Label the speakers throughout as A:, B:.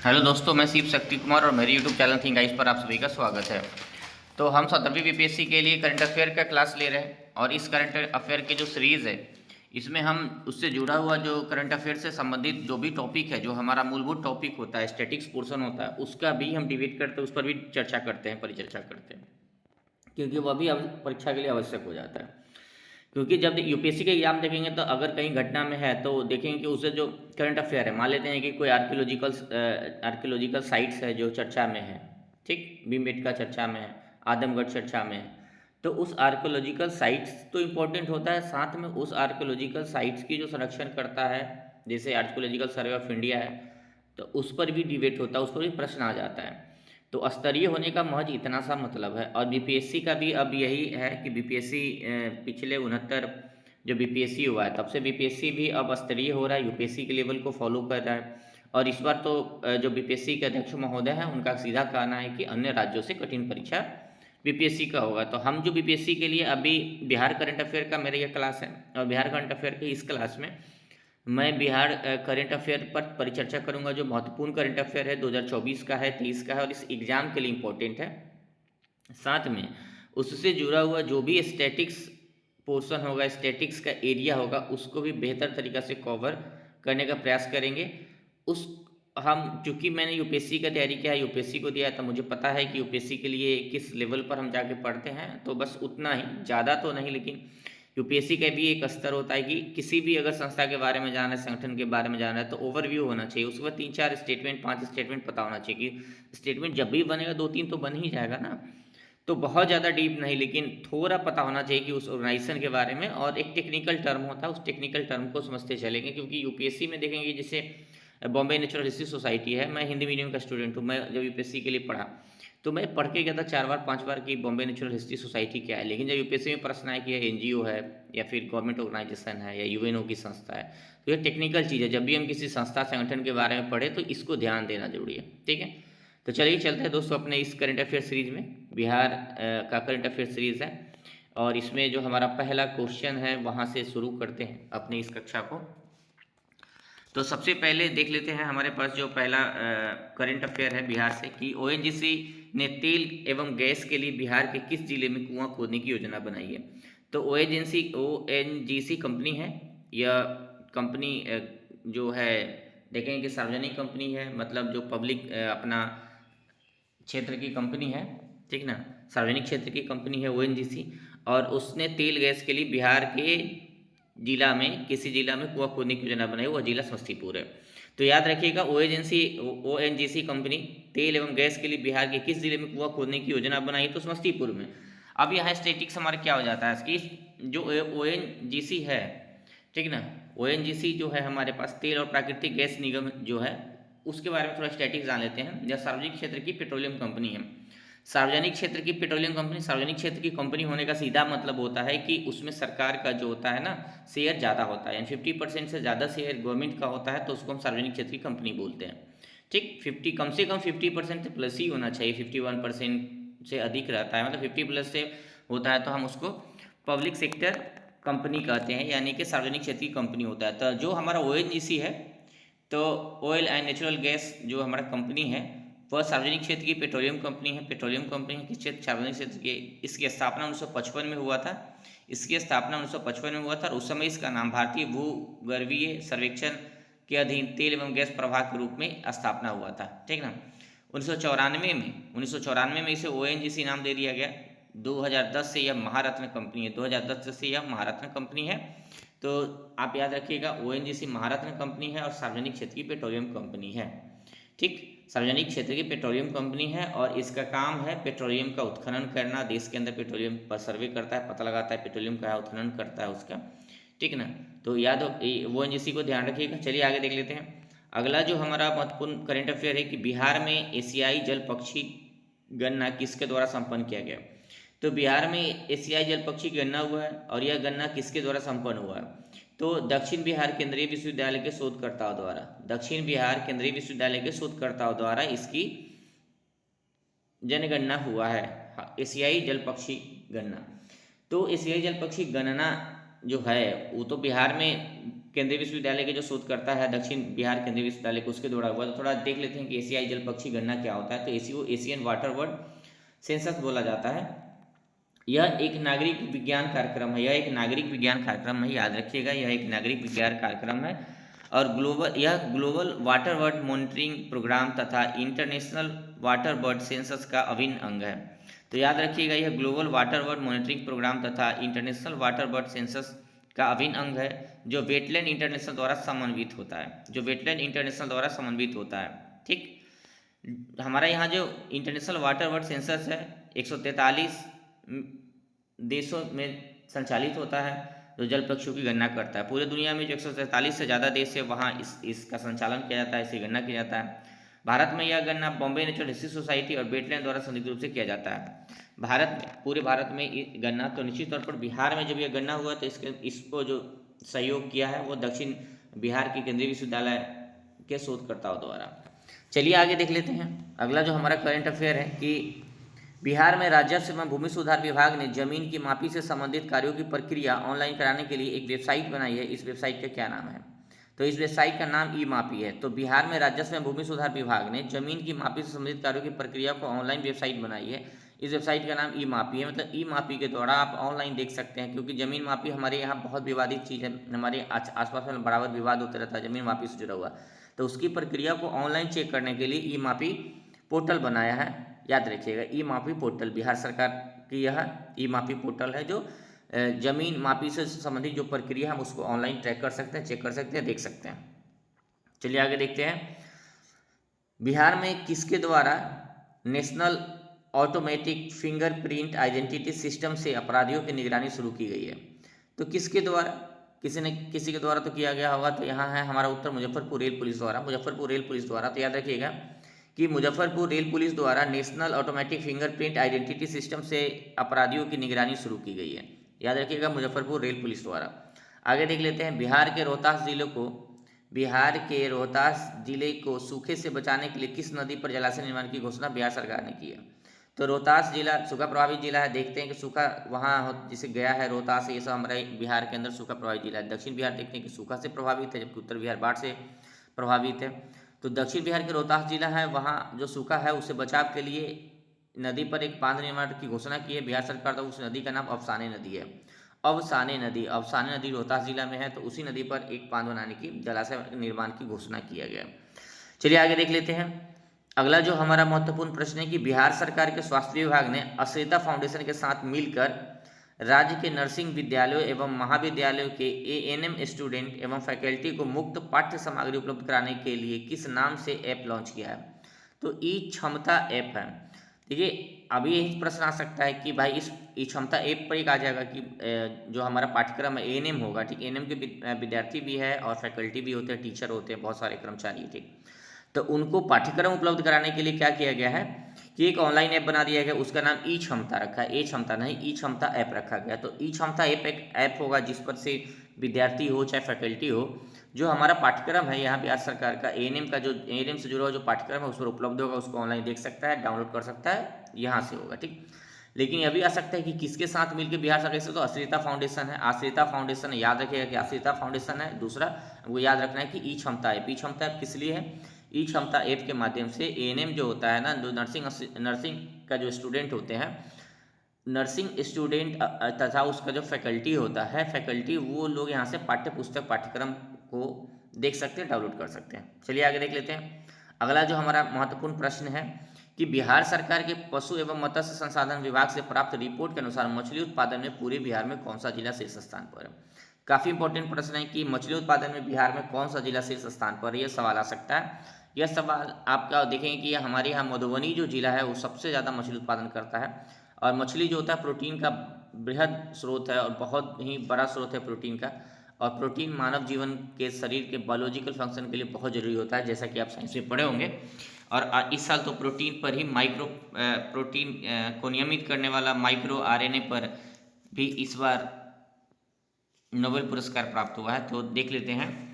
A: Hello दोस्तों, मैं शिव शक्ति कुमार और मेरे यूट्यूब चैनल थिंक आइस पर आप सभी का स्वागत है। तो हम 17वीं बीपीएससी के लिए करंट अफेयर का क्लास ले रहे हैं और इस करंट अफेयर की जो सीरीज़ है इसमें हम उससे जुड़ा हुआ जो करंट अफेयर से संबंधित जो भी टॉपिक है, जो हमारा मूलभूत टॉपिक होता है, स्टैटिक्स पोर्शन होता है, उसका भी हम डिबेट करते हैं, उस पर भी चर्चा करते हैं, परिचर्चा करते हैं, क्योंकि वह भी परीक्षा के लिए आवश्यक हो जाता है। क्योंकि जब यूपीएससी के एग्जाम देखेंगे तो अगर कहीं घटना में है तो देखेंगे कि उसे जो करंट अफेयर है, मान लेते हैं कि कोई आर्कियोलॉजिकल साइट्स है जो चर्चा में है, ठीक, भीमबेटका चर्चा में है, आदमगढ़ चर्चा में है, तो उस आर्कियोलॉजिकल साइट्स तो इम्पोर्टेंट होता है, साथ में उस आर्कियोलॉजिकल साइट्स की जो संरक्षण करता है, जैसे आर्कियोलॉजिकल सर्वे ऑफ इंडिया है, तो उस पर भी डिबेट होता है, उस पर भी प्रश्न आ जाता है। तो स्तरीय होने का महज इतना सा मतलब है। और बीपीएससी का भी अब यही है कि बीपीएससी पिछले 69 जो बीपीएससी हुआ है तब से बीपीएससी भी अब स्तरीय हो रहा है, यूपीएससी के लेवल को फॉलो कर रहा है। और इस बार तो जो बीपीएससी के अध्यक्ष महोदय हैं उनका सीधा कहना है कि अन्य राज्यों से कठिन परीक्षा बीपीएससी का होगा। तो हम जो बीपीएससी के लिए अभी बिहार करंट अफेयर का मेरा यह क्लास है, और बिहार करंट अफेयर के इस क्लास में मैं बिहार करंट अफेयर पर परिचर्चा करूंगा, जो महत्वपूर्ण करंट अफेयर है, 2024 का है, 23 का है और इस एग्ज़ाम के लिए इम्पोर्टेंट है। साथ में उससे जुड़ा हुआ जो भी स्टैटिक्स पोर्शन होगा, स्टैटिक्स का एरिया होगा, उसको भी बेहतर तरीक़ा से कवर करने का प्रयास करेंगे। उस हम चूँकि मैंने यूपीएससी का तैयारी किया है, यूपीएससी को दिया है, तो मुझे पता है कि यूपीएससी के लिए किस लेवल पर हम जाके पढ़ते हैं, तो बस उतना ही, ज़्यादा तो नहीं। लेकिन यूपीएससी का भी एक स्तर होता है कि किसी भी अगर संस्था के बारे में जाना है, संगठन के बारे में जाना है, तो ओवरव्यू होना चाहिए, उसके बाद 3-4 स्टेटमेंट, 5 स्टेटमेंट पता होना चाहिए कि स्टेटमेंट जब भी बनेगा 2-3 तो बन ही जाएगा ना। तो बहुत ज़्यादा डीप नहीं, लेकिन थोड़ा पता होना चाहिए कि उस ऑर्गेनाइजेशन के बारे में, और एक टेक्निकल टर्म होता है, उस टेक्निकल टर्म को समझते चलेंगे। क्योंकि यूपीएससी में देखेंगे, जैसे बॉम्बे नेचुरल हिस्ट्री सोसाइटी है, मैं हिंदी मीडियम का स्टूडेंट हूँ, मैं जब यूपीएससी के लिए पढ़ा तो मैं पढ़ के गया था 4 बार 5 बार कि बॉम्बे नेचुरल हिस्ट्री सोसाइटी क्या है। लेकिन जब यूपीएससी में प्रश्न आया कि यह एनजीओ है या फिर गवर्नमेंट ऑर्गेनाइजेशन है या यूएनओ की संस्था है, तो ये टेक्निकल चीज़ है। जब भी हम किसी संस्था संगठन के बारे में पढ़े तो इसको ध्यान देना जरूरी है, ठीक है। तो चलिए चलते हैं दोस्तों अपने इस करंट अफेयर सीरीज में। बिहार का करंट अफेयर सीरीज है और इसमें जो हमारा पहला क्वेश्चन है वहाँ से शुरू करते हैं अपनी इस कक्षा को। तो सबसे पहले देख लेते हैं हमारे पास जो पहला करंट अफेयर है बिहार से, कि ओएनजीसी ने तेल एवं गैस के लिए बिहार के किस जिले में कुआं खोदने की योजना बनाई है। तो ओएनजीसी कंपनी है, यह कंपनी जो है, देखेंगे कि सार्वजनिक कंपनी है, मतलब जो पब्लिक अपना क्षेत्र की कंपनी है, ठीक ना, सार्वजनिक क्षेत्र की कंपनी है ओएनजीसी। और उसने तेल गैस के लिए बिहार के जिला में, किसी जिला में कुआं खोदने की योजना बनाई, वह जिला समस्तीपुर है। तो याद रखिएगा, ओएनजीसी कंपनी तेल एवं गैस के लिए बिहार के किस जिले में कुआं खोदने की योजना बनाई, तो समस्तीपुर में। अब यहाँ स्टेटिक्स हमारा क्या हो जाता है कि जो ओएनजीसी है, ठीक ना, ओएनजीसी जो है हमारे पास तेल और प्राकृतिक गैस निगम जो है, उसके बारे में थोड़ा स्टैटिक्स जान लेते हैं। यह सार्वजनिक क्षेत्र की पेट्रोलियम कंपनी है। सार्वजनिक क्षेत्र की पेट्रोलियम कंपनी, सार्वजनिक क्षेत्र की कंपनी होने का सीधा मतलब होता है कि उसमें सरकार का जो होता है ना, शेयर ज़्यादा होता है, यानी 50% से ज़्यादा शेयर गवर्नमेंट का होता है, तो उसको हम सार्वजनिक क्षेत्र की कंपनी बोलते हैं, ठीक। 50 कम से कम 50% से प्लस ही होना चाहिए, 51% से अधिक रहता है, मतलब 50 प्लस से होता है तो हम उसको पब्लिक सेक्टर कंपनी कहते हैं, यानी कि सार्वजनिक क्षेत्र की कंपनी होता है। तो जो हमारा ओएनजीसी है, तो ऑयल एंड नेचुरल गैस जो हमारा कंपनी है, वह सार्वजनिक क्षेत्र की पेट्रोलियम कंपनी है। पेट्रोलियम कंपनी किस क्षेत्र, सार्वजनिक क्षेत्र की। इसकी स्थापना 1955 में हुआ था, इसकी स्थापना 1955 में हुआ था, और उस समय इसका नाम भारतीय भूगर्भीय सर्वेक्षण के अधीन तेल एवं गैस प्रभाग के रूप में स्थापना हुआ था, ठीक ना। 1994 में इसे ओएनजीसी नाम दे दिया गया। 2010 से यह महारत्न कंपनी है, 2010 से यह महारत्न कंपनी है। तो आप याद रखिएगा, ओएनजीसी महारत्न कंपनी है और सार्वजनिक क्षेत्र की पेट्रोलियम कंपनी है, ठीक। सार्वजनिक क्षेत्र की पेट्रोलियम कंपनी है और इसका काम है पेट्रोलियम का उत्खनन करना, देश के अंदर पेट्रोलियम पर सर्वे करता है, पता लगाता है पेट्रोलियम का उत्खनन करता है उसका, ठीक ना। तो याद ओएनजीसी को ध्यान रखिएगा। चलिए आगे देख लेते हैं। अगला जो हमारा महत्वपूर्ण करंट अफेयर है कि बिहार में एशियाई जल पक्षी गणना किसके द्वारा संपन्न किया गया। तो बिहार में एशियाई जल पक्षी गणना हुआ है, और यह गणना किसके द्वारा संपन्न हुआ है, तो दक्षिण बिहार केंद्रीय विश्वविद्यालय के शोधकर्ताओं द्वारा, दक्षिण बिहार केंद्रीय विश्वविद्यालय के शोधकर्ताओं द्वारा इसकी जनगणना हुआ है। हाँ, एशियाई जल पक्षी गणना। तो एशियाई जल पक्षी गणना जो है वो तो बिहार में केंद्रीय विश्वविद्यालय के जो शोधकर्ता है दक्षिण बिहार केंद्रीय विश्वविद्यालय को, उसके द्वारा हुआ। तो थोड़ा देख लेते हैं कि एशियाई जल पक्षी गणना क्या होता है। तो एशियन वाटर बर्ड सेंसस बोला जाता है। यह एक नागरिक विज्ञान कार्यक्रम है, यह एक नागरिक विज्ञान कार्यक्रम है, याद रखिएगा, यह एक नागरिक विज्ञान कार्यक्रम है। और global water bird monitoring programme तथा इंटरनेशनल वाटर बर्ड सेंसस का अभिन्न अंग है। तो याद रखिएगा, यह global water bird monitoring programme तथा इंटरनेशनल वाटर बर्ड सेंसस का अभिन्न अंग है, जो वेटलैंड इंटरनेशनल द्वारा समन्वित होता है, जो वेटलैंड इंटरनेशनल द्वारा समन्वित होता है। ठीक, हमारा यहाँ जो इंटरनेशनल वाटर बर्ड सेंसस है 143 देशों में संचालित होता है, जो जल पक्षियों की गणना करता है। पूरे दुनिया में जो 143 से ज़्यादा देश है वहाँ इसका संचालन किया जाता है, इसकी गणना किया जाता है। भारत में यह गणना बॉम्बे नेचुरल हिस्ट्री सोसाइटी और वेटलैंड द्वारा संयुक्त रूप से किया जाता है। पूरे भारत में गणना, तो निश्चित तौर पर बिहार में जब यह गणना हुआ तो इसको जो सहयोग किया है वो दक्षिण बिहार के केंद्रीय विश्वविद्यालय के शोधकर्ताओं द्वारा। चलिए आगे देख लेते हैं। अगला जो हमारा करंट अफेयर है कि बिहार में राजस्व एवं भूमि सुधार विभाग ने जमीन की मापी से संबंधित कार्यों की प्रक्रिया ऑनलाइन कराने के लिए एक वेबसाइट बनाई है। इस वेबसाइट का क्या नाम है? तो इस वेबसाइट का नाम ई मापी है। तो बिहार में राजस्व एवं भूमि सुधार विभाग ने जमीन की मापी से संबंधित कार्यों की प्रक्रिया को ऑनलाइन वेबसाइट बनाई है। इस वेबसाइट का नाम ई मापी है। मतलब ई मापी के द्वारा आप ऑनलाइन देख सकते हैं, क्योंकि जमीन मापी हमारे यहाँ बहुत विवादित चीज़ है, हमारे आसपास में बराबर विवाद होता रहता है जमीन मापी से जुड़ा हुआ। तो उसकी प्रक्रिया को ऑनलाइन चेक करने के लिए ई मापी पोर्टल बनाया है। याद रखिएगा, ई मापी पोर्टल बिहार सरकार की यह ई मापी पोर्टल है, जो जमीन मापी से संबंधित जो प्रक्रिया हम उसको ऑनलाइन ट्रैक कर सकते हैं, चेक कर सकते हैं, देख सकते हैं। चलिए आगे देखते हैं। बिहार में किसके द्वारा national automatic fingerprint identity system से अपराधियों की निगरानी शुरू की गई है? तो किसके द्वारा? किसी के द्वारा तो किया गया होगा। तो यहाँ है हमारा उत्तर मुजफ्फरपुर रेल पुलिस द्वारा। मुजफ्फरपुर रेल पुलिस द्वारा। तो याद रखिएगा कि मुजफ्फरपुर रेल पुलिस द्वारा national automatic fingerprint identity system से अपराधियों की निगरानी शुरू की गई है। याद रखिएगा, मुजफ्फरपुर रेल पुलिस द्वारा। आगे देख लेते हैं। बिहार के रोहतास जिले को सूखे से बचाने के लिए किस नदी पर जलाशय निर्माण की घोषणा बिहार सरकार ने की है? तो रोहतास जिला सूखा प्रभावित जिला है। देखते हैं कि सूखा वहाँ जिसे गया है रोहतास, ये सब हमारे बिहार के अंदर सूखा प्रभावित जिला है। दक्षिण बिहार देखते हैं कि सूखा से प्रभावित है, जबकि उत्तर बिहार बाढ़ से प्रभावित है। तो दक्षिण बिहार के रोहतास जिला है, वहाँ जो सूखा है उससे बचाव के लिए नदी पर एक बांध निर्माण की घोषणा की है बिहार सरकार। तो उस नदी का नाम अफसाने नदी है। अफसाने नदी रोहतास जिला में है। तो उसी नदी पर एक बांध बनाने की, जलाशय निर्माण की घोषणा किया गया। चलिए आगे देख लेते हैं। अगला जो हमारा महत्वपूर्ण प्रश्न है कि बिहार सरकार के स्वास्थ्य विभाग ने अश्रिता फाउंडेशन के साथ मिलकर राज्य के नर्सिंग विद्यालयों एवं महाविद्यालयों के एएनएम स्टूडेंट एवं फैकल्टी को मुफ्त पाठ्य सामग्री उपलब्ध कराने के लिए किस नाम से ऐप लॉन्च किया है? तो ई क्षमता ऐप है। देखिए, अभी यही प्रश्न आ सकता है कि भाई इस ई क्षमता ऐप पर एक आ जाएगा कि जो हमारा पाठ्यक्रम है एएनएम होगा। ठीक, एएनएम के विद्यार्थी भी है और फैकल्टी भी होते हैं, टीचर होते हैं, बहुत सारे कर्मचारी। ठीक, तो उनको पाठ्यक्रम उपलब्ध कराने के लिए क्या किया गया है कि एक ऑनलाइन ऐप बना दिया गया। उसका नाम ई क्षमता रखा है। ए क्षमता नहीं, ई क्षमता ऐप रखा गया। तो ई क्षमता ऐप एक ऐप होगा जिस पर से विद्यार्थी हो चाहे फैकल्टी हो, जो हमारा पाठ्यक्रम है यहाँ बिहार सरकार का एएनएम का, जो एएनएम से जुड़ा हुआ जो पाठ्यक्रम है उस पर उपलब्ध होगा, उसको ऑनलाइन देख सकता है, डाउनलोड कर सकता है, यहाँ से होगा। ठीक, लेकिन यह भी आ सकता है कि किसके साथ मिलकर बिहार सरकार से? तो आश्रिता फाउंडेशन है। आश्रिता फाउंडेशन, याद रखिएगा कि आश्रिता फाउंडेशन है। दूसरा वो याद रखना है कि ई क्षमता ऐप। ई क्षमता ऐप किस लिए है? ई क्षमता ऐप के माध्यम से एएनएम जो होता है ना, जो नर्सिंग का जो स्टूडेंट होते हैं, नर्सिंग स्टूडेंट तथा उसका जो फैकल्टी होता है, फैकल्टी वो लोग यहाँ से पाठ्यक्रम को देख सकते हैं, डाउनलोड कर सकते हैं। चलिए आगे देख लेते हैं। अगला जो हमारा महत्वपूर्ण प्रश्न है कि बिहार सरकार के पशु एवं मत्स्य संसाधन विभाग से प्राप्त रिपोर्ट के अनुसार मछली उत्पादन में पूरे बिहार में कौन सा जिला शीर्ष स्थान पर है? काफ़ी इंपॉर्टेंट प्रश्न है कि मछली उत्पादन में बिहार में कौन सा जिला शीर्ष स्थान पर है, यह सवाल आ सकता है। यह सवाल आपका देखेंगे कि हमारे यहाँ मधुबनी जो जिला है वो सबसे ज़्यादा मछली उत्पादन करता है। और मछली जो होता है प्रोटीन का बृहद स्रोत है और बहुत ही बड़ा स्रोत है प्रोटीन का। और प्रोटीन मानव जीवन के शरीर के बायोलॉजिकल फंक्शन के लिए बहुत ज़रूरी होता है, जैसा कि आप साइंस में पढ़े होंगे। और इस साल तो प्रोटीन पर ही प्रोटीन को नियमित करने वाला माइक्रो आरएनए पर भी इस बार नोबेल पुरस्कार प्राप्त हुआ है। तो देख लेते हैं।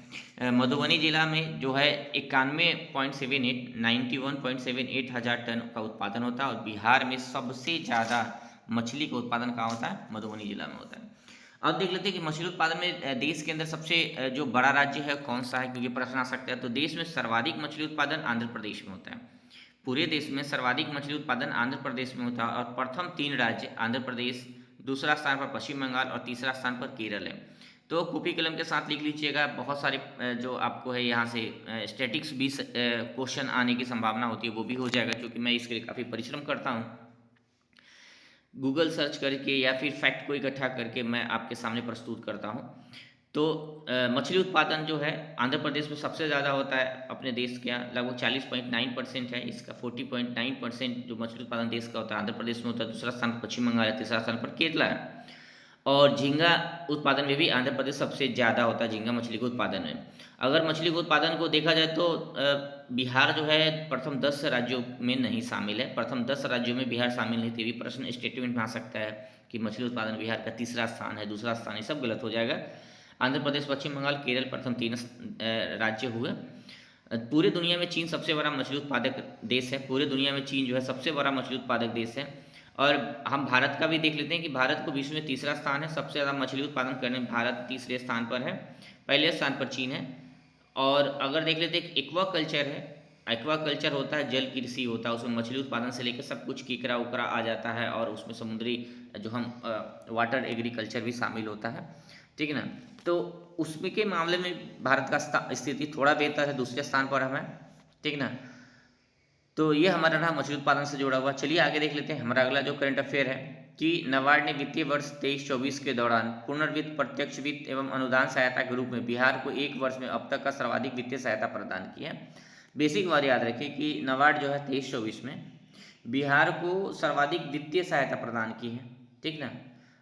A: मधुबनी जिला में जो है 91.78 हज़ार टन का उत्पादन होता है। और बिहार में सबसे ज़्यादा मछली का उत्पादन कहाँ होता है? मधुबनी जिला में होता है। अब देख लेते हैं कि मछली उत्पादन में देश के अंदर सबसे जो बड़ा राज्य है कौन सा है, क्योंकि प्रश्न आ सकता है। तो देश में सर्वाधिक मछली उत्पादन आंध्र प्रदेश में होता है। पूरे देश में सर्वाधिक मछली उत्पादन आंध्र प्रदेश में होता है और प्रथम 3 राज्य आंध्र प्रदेश, दूसरा स्थान पर पश्चिम बंगाल और तीसरा स्थान पर केरल है। तो कॉपी कलम के साथ लिख लीजिएगा, बहुत सारे जो आपको है यहाँ से स्टैटिक्स 20 क्वेश्चन आने की संभावना होती है, वो भी हो जाएगा, क्योंकि मैं इसके लिए काफ़ी परिश्रम करता हूँ। गूगल सर्च करके या फिर फैक्ट को इकट्ठा करके मैं आपके सामने प्रस्तुत करता हूँ। तो मछली उत्पादन जो है आंध्र प्रदेश में सबसे ज़्यादा होता है अपने देश के यहाँ, लगभग 40.9% है इसका। 40.9% जो मछली उत्पादन देश का होता है आंध्र प्रदेश में होता है। दूसरा स्थान पश्चिम बंगाल है, तीसरा स्थान पर केरला है। और झींगा उत्पादन में भी आंध्र प्रदेश सबसे ज़्यादा होता है झींगा मछली के उत्पादन में। अगर मछली के उत्पादन को देखा जाए तो बिहार जो है प्रथम 10 राज्यों में नहीं शामिल है। प्रथम 10 राज्यों में बिहार शामिल नहीं, भी प्रश्न स्टेटमेंट में आ सकता है कि मछली उत्पादन बिहार का तीसरा स्थान है, दूसरा स्थान है, सब गलत हो जाएगा। आंध्र प्रदेश, पश्चिम बंगाल, केरल प्रथम 3 राज्य हुए। पूरे दुनिया में चीन सबसे बड़ा मछली उत्पादक देश है। पूरे दुनिया में चीन जो है सबसे बड़ा मछली उत्पादक देश है। और हम भारत का भी देख लेते हैं कि भारत को विश्व में तीसरा स्थान है। सबसे ज़्यादा मछली उत्पादन करने में भारत तीसरे स्थान पर है, पहले स्थान पर चीन है। और अगर देख लेते हैं एक्वा कल्चर है, एक्वा कल्चर होता है जल कृषि होता है, उसमें मछली उत्पादन से लेकर सब कुछ केकड़ा उकरा आ जाता है, और उसमें समुद्री जो हम वाटर एग्रीकल्चर भी शामिल होता है, ठीक है ना। तो उसमें के मामले में भारत का स्थिति थोड़ा बेहतर है, दूसरे स्थान पर हमें, ठीक ना। तो ये हमारा रहा मछली उत्पादन से जुड़ा हुआ। चलिए आगे देख लेते हैं हमारा अगला जो करंट अफेयर है कि नाबार्ड ने वित्तीय वर्ष 23-24 के दौरान पुनर्वित्त, प्रत्यक्ष वित्त एवं अनुदान सहायता के रूप में बिहार को एक वर्ष में अब तक का सर्वाधिक वित्तीय सहायता प्रदान की है। बेसिक बात याद रखिए कि नाबार्ड जो है 23-24 में बिहार को सर्वाधिक वित्तीय सहायता प्रदान की है, ठीक ना।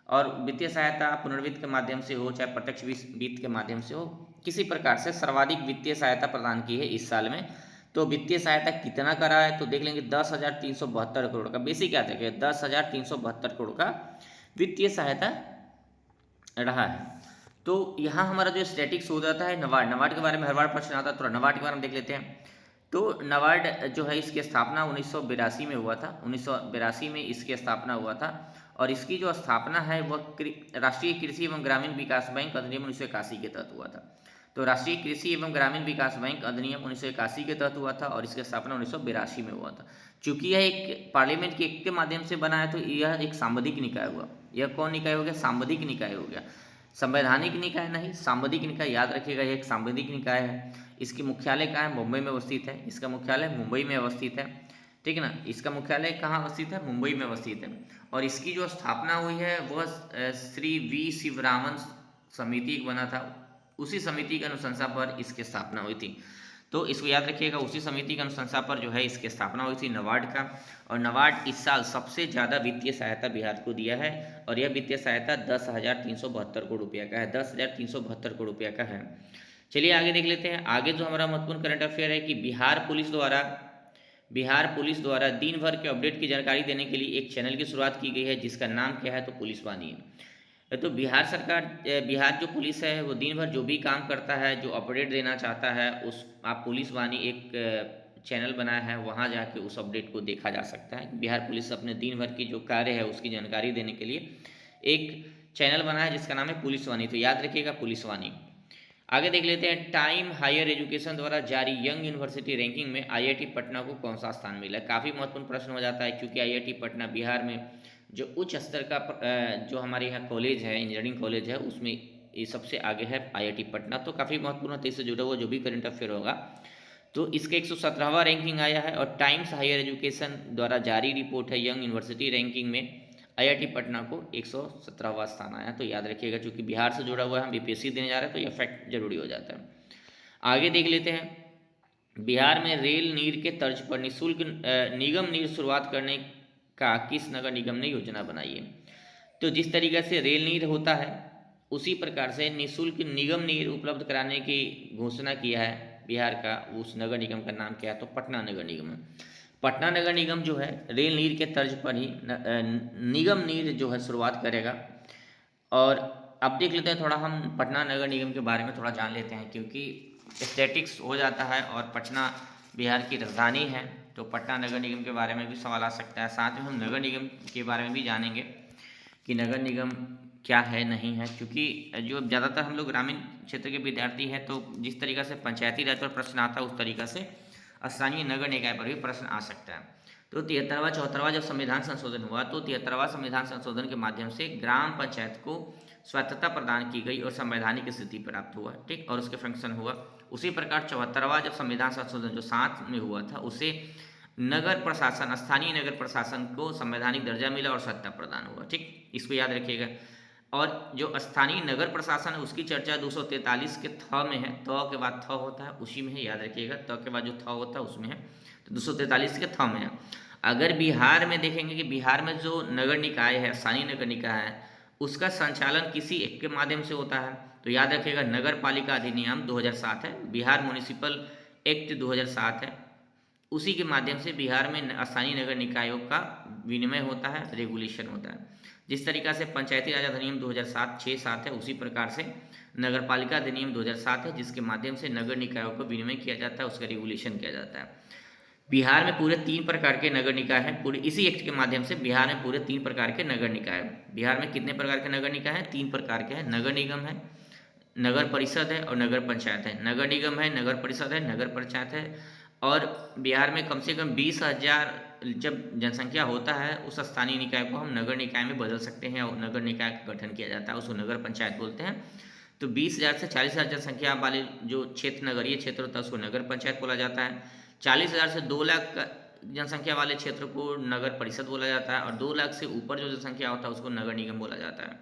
A: और वित्तीय सहायता पुनर्वित्त के माध्यम से हो चाहे प्रत्यक्ष वित्त के माध्यम से हो, किसी प्रकार से सर्वाधिक वित्तीय सहायता प्रदान की है इस साल में। तो वित्तीय सहायता कितना करा है तो देख लेंगे 10,372 करोड़ का। बेसिक याद रखिए 10,372 करोड़ का वित्तीय सहायता रहा है। तो यहाँ हमारा जो स्टैटिक्स हो जाता है नाबार्ड, नाबार्ड के बारे में हर बार प्रश्न आता है, तो नाबार्ड के बारे में देख लेते हैं। तो नाबार्ड जो है इसकी स्थापना 1982 में हुआ था। 1982 में इसकी स्थापना हुआ था और इसकी जो स्थापना है वह राष्ट्रीय कृषि एवं ग्रामीण विकास बैंक अधिनियम 1981 के तहत हुआ था। तो राष्ट्रीय कृषि एवं ग्रामीण विकास बैंक अधिनियम 1981 के तहत हुआ था और इसकी स्थापना 1982 में हुआ था। चूंकि यह एक पार्लियामेंट के एक्ट के माध्यम से बना है तो यह एक सांविधिक निकाय हुआ। यह कौन निकाय हो गया? सांविधिक निकाय हो गया, संवैधानिक निकाय नहीं, सांविधिक निकाय। याद रखिएगा यह एक सांविधिक निकाय है। इसकी मुख्यालय कहाँ है? मुंबई में अवस्थित है। इसका मुख्यालय मुंबई में अवस्थित है, ठीक है ना। इसका मुख्यालय कहाँ अवस्थित है? मुंबई में अवस्थित है। और इसकी जो स्थापना हुई है वह श्री वी शिवरामन समिति बना था, उसी समिति की अनुशंसा पर इसकी स्थापना हुई थी। तो इसको याद रखिएगा, उसी समिति की अनुशंसा पर जो है इसकी स्थापना हुई थी नाबार्ड का। और नाबार्ड इस साल सबसे ज़्यादा वित्तीय सहायता बिहार को दिया है और यह वित्तीय सहायता 10,372 करोड़ रुपया का है, 10,372 करोड़ रुपया का है। चलिए आगे देख लेते हैं। आगे जो हमारा महत्वपूर्ण करंट अफेयर है कि बिहार पुलिस द्वारा दिन भर के अपडेट की जानकारी देने के लिए एक चैनल की शुरुआत की गई है जिसका नाम क्या है? तो पुलिस वाणी है। तो बिहार सरकार, बिहार जो पुलिस है वो दिन भर जो भी काम करता है, जो अपडेट देना चाहता है, उस आप पुलिस वाणी एक चैनल बनाया है, वहाँ जाके उस अपडेट को देखा जा सकता है। बिहार पुलिस अपने दिन भर की जो कार्य है उसकी जानकारी देने के लिए एक चैनल बनाया है जिसका नाम है पुलिस वाणी। तो याद रखिएगा पुलिस वाणी। आगे देख लेते हैं। टाइम हायर एजुकेशन द्वारा जारी यंग यूनिवर्सिटी रैंकिंग में आईआईटी पटना को कौन सा स्थान मिला है? काफ़ी महत्वपूर्ण प्रश्न हो जाता है क्योंकि आईआईटी पटना बिहार में जो उच्च स्तर का जो हमारे यहाँ कॉलेज है, इंजीनियरिंग कॉलेज है, उसमें ये सबसे आगे है आईआईटी पटना। तो काफ़ी महत्वपूर्ण है, इससे जुड़ा हुआ जो भी करंट अफेयर होगा। तो इसका 117वां रैंकिंग आया है और टाइम्स हायर एजुकेशन द्वारा जारी रिपोर्ट है यंग यूनिवर्सिटी रैंकिंग में आईआईटी पटना को 117वां स्थान आया। तो याद रखिएगा क्योंकि बिहार से जुड़ा हुआ है, हम बीपीएससी देने जा रहे हैं तो यह फैक्ट जरूरी हो जाता है। आगे देख लेते हैं। बिहार में रेल नीर के तर्ज पर निःशुल्क निगम नीर शुरुआत करने का किस नगर निगम ने योजना बनाई है? तो जिस तरीके से रेल नीर होता है उसी प्रकार से निःशुल्क निगम नीर उपलब्ध कराने की घोषणा किया है बिहार का। उस नगर निगम का नाम क्या है? तो पटना नगर निगम है। पटना नगर निगम जो है रेल नीर के तर्ज पर ही निगम नीर जो है शुरुआत करेगा। और अब देख लेते हैं थोड़ा हम पटना नगर निगम के बारे में थोड़ा जान लेते हैं क्योंकि स्टैटिक्स हो जाता है और पटना बिहार की राजधानी है तो पटना नगर निगम के बारे में भी सवाल आ सकता है। साथ में हम नगर निगम के बारे में भी जानेंगे कि नगर निगम क्या है नहीं है, क्योंकि जो ज़्यादातर हम लोग ग्रामीण क्षेत्र के विद्यार्थी हैं, तो जिस तरीक़ा से पंचायती राज पर प्रश्न आता है उस तरीक़ा से स्थानीय नगर निकाय पर भी प्रश्न आ सकता है। तो 73वां 74वां जब संविधान संशोधन हुआ तो 73वां संविधान संशोधन के माध्यम से ग्राम पंचायत को स्वायत्तता प्रदान की गई और संवैधानिक स्थिति प्राप्त हुआ, ठीक, और उसके फंक्शन हुआ। उसी प्रकार 74वां जब संविधान संशोधन जो 7 में हुआ था, उससे नगर प्रशासन, स्थानीय नगर प्रशासन को संवैधानिक दर्जा मिला और सत्ता प्रदान हुआ, ठीक, इसको याद रखिएगा। और जो स्थानीय नगर प्रशासन है उसकी चर्चा 243 के थ में है, त के बाद थ होता है उसी में है, याद रखिएगा, त के बाद जो थ होता है उसमें है, तो 243 के थ में है। अगर बिहार में देखेंगे कि बिहार में जो नगर निकाय है, स्थानीय नगर निकाय है, उसका संचालन किसी एक के माध्यम से होता है, तो याद रखिएगा नगर पालिका अधिनियम 2007 है, बिहार म्यूनिसिपल एक्ट 2007 है, उसी के माध्यम से बिहार में स्थानीय नगर निकायों का विनिमय होता है, रेगुलेशन होता है। जिस तरीक़ा से पंचायती राज अधिनियम 2007 है, उसी प्रकार से नगर पालिका अधिनियम 2007 है, जिसके माध्यम से नगर निकायों का विनिमय किया जाता है, उसका रेगुलेशन किया जाता है। बिहार में पूरे 3 प्रकार के नगर निकाय हैं, पूरे इसी एक्ट के माध्यम से बिहार में पूरे 3 प्रकार के नगर निकाय हैं। बिहार में कितने प्रकार के नगर निकाय हैं? 3 प्रकार के हैं, नगर निगम है, नगर परिषद है और नगर पंचायत है। नगर निगम है, नगर परिषद है, नगर पंचायत है। और बिहार में कम से कम 20,000 जब जनसंख्या होता है उस स्थानीय निकाय को हम नगर निकाय में बदल सकते हैं और नगर निकाय का गठन किया जाता है, उसको नगर पंचायत बोलते हैं। तो 20,000 से 40,000 जनसंख्या वाले जो क्षेत्र, नगरीय क्षेत्र होता है, उसको नगर पंचायत बोला जाता है। 40,000 से 2 लाख जनसंख्या वाले क्षेत्र को नगर परिषद बोला जाता है और 2 लाख से ऊपर जो जनसंख्या होता है उसको नगर निगम बोला जाता है,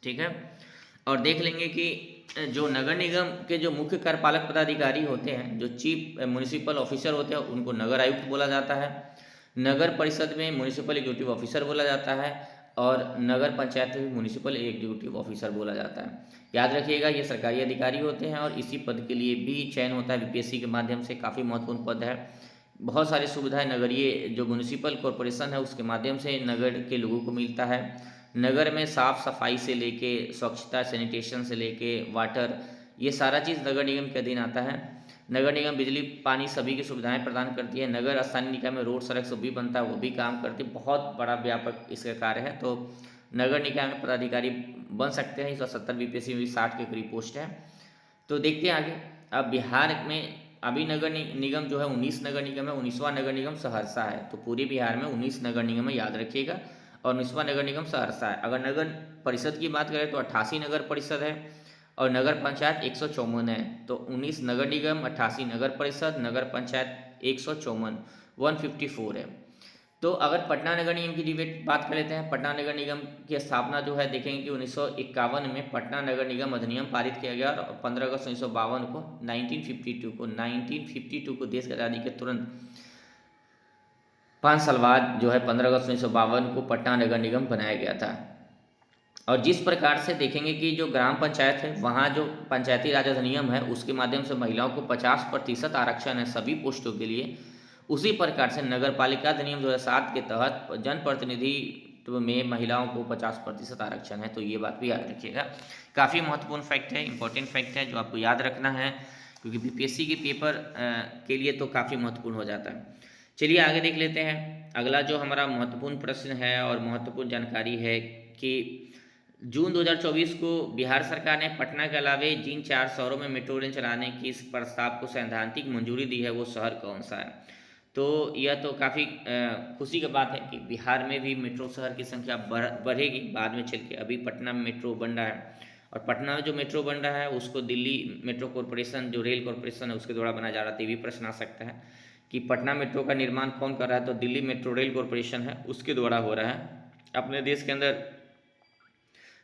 A: ठीक है। और देख लेंगे कि जो नगर निगम के जो मुख्य कार्यपालक पदाधिकारी होते हैं, जो चीफ म्यूनिसिपल ऑफिसर होते हैं, उनको नगर आयुक्त बोला जाता है। नगर परिषद में म्यूनिसिपल एग्जीक्यूटिव ऑफिसर बोला जाता है और नगर पंचायत में म्यूनिसिपल एग्जीक्यूटिव ऑफिसर बोला जाता है। याद रखिएगा ये सरकारी अधिकारी होते हैं और इसी पद के लिए भी चयन होता है बीपीएससी के माध्यम से, काफ़ी महत्वपूर्ण पद है। बहुत सारी सुविधाएं नगरीय जो म्यूनिसिपल कॉरपोरेशन है उसके माध्यम से नगर के लोगों को मिलता है। नगर में साफ़ सफाई से लेके स्वच्छता, सैनिटेशन से लेके वाटर, ये सारा चीज़ नगर निगम के अधीन आता है। नगर निगम बिजली पानी सभी की सुविधाएं प्रदान करती है। नगर स्थानीय निकाय में रोड सड़क सब भी बनता है, वो भी काम करती है, बहुत बड़ा व्यापक इसका कार्य है। तो नगर निकाय में पदाधिकारी बन सकते हैं। 170 बीपीएससी में 60 के करीब पोस्ट है। तो देखते हैं आगे। अब बिहार में अभी नगर निगम जो है 19 नगर निगम है, 19वां नगर निगम सहरसा है। तो पूरे बिहार में 19 नगर निगम है, याद रखिएगा, और 19वां नगर निगम सहरसा है। अगर नगर परिषद की बात करें तो 88 नगर परिषद है और नगर पंचायत 154 है। तो 19 नगर निगम, 88 नगर परिषद, नगर पंचायत 154, 154 है। तो अगर पटना नगर निगम की डिबेट बात कर लेते हैं, पटना नगर निगम की स्थापना जो है देखेंगे कि 1951 में पटना नगर निगम अधिनियम पारित किया गया और 15 अगस्त 1952 को 1952 को देश की आज़ादी के तुरंत 5 साल बाद जो है 15 अगस्त 1952 को पटना नगर निगम बनाया गया था। और जिस प्रकार से देखेंगे कि जो ग्राम पंचायत है वहाँ जो पंचायती राज अधिनियम है उसके माध्यम से महिलाओं को 50% आरक्षण है सभी पोस्टों के लिए, उसी प्रकार से नगर पालिका अधिनियम 2007 के तहत जनप्रतिनिधित्व में महिलाओं को 50% आरक्षण है। तो ये बात भी याद रखिएगा, काफ़ी महत्वपूर्ण फैक्ट है, इंपॉर्टेंट फैक्ट है जो आपको याद रखना है, क्योंकि बीपीएससी के पेपर के लिए तो काफ़ी महत्वपूर्ण हो जाता है। चलिए आगे देख लेते हैं। अगला जो हमारा महत्वपूर्ण प्रश्न है और महत्वपूर्ण जानकारी है कि जून 2024 को बिहार सरकार ने पटना के अलावे जिन 4 शहरों में मेट्रो रेल चलाने की इस प्रस्ताव को सैद्धांतिक मंजूरी दी है वो शहर कौन सा है। तो यह तो काफ़ी खुशी की बात है कि बिहार में भी मेट्रो शहर की संख्या बढ़ेगी बाद में चल के। अभी पटना में मेट्रो बन रहा है और पटना में जो मेट्रो बन रहा है उसको दिल्ली मेट्रो कॉरपोरेशन जो रेल कॉरपोरेशन है उसके द्वारा बनाया जा रहा है। तो ये भी प्रश्न आ सकता है कि पटना मेट्रो का निर्माण कौन कर रहा है, तो दिल्ली मेट्रो रेल कॉरपोरेशन है उसके द्वारा हो रहा है। अपने देश के अंदर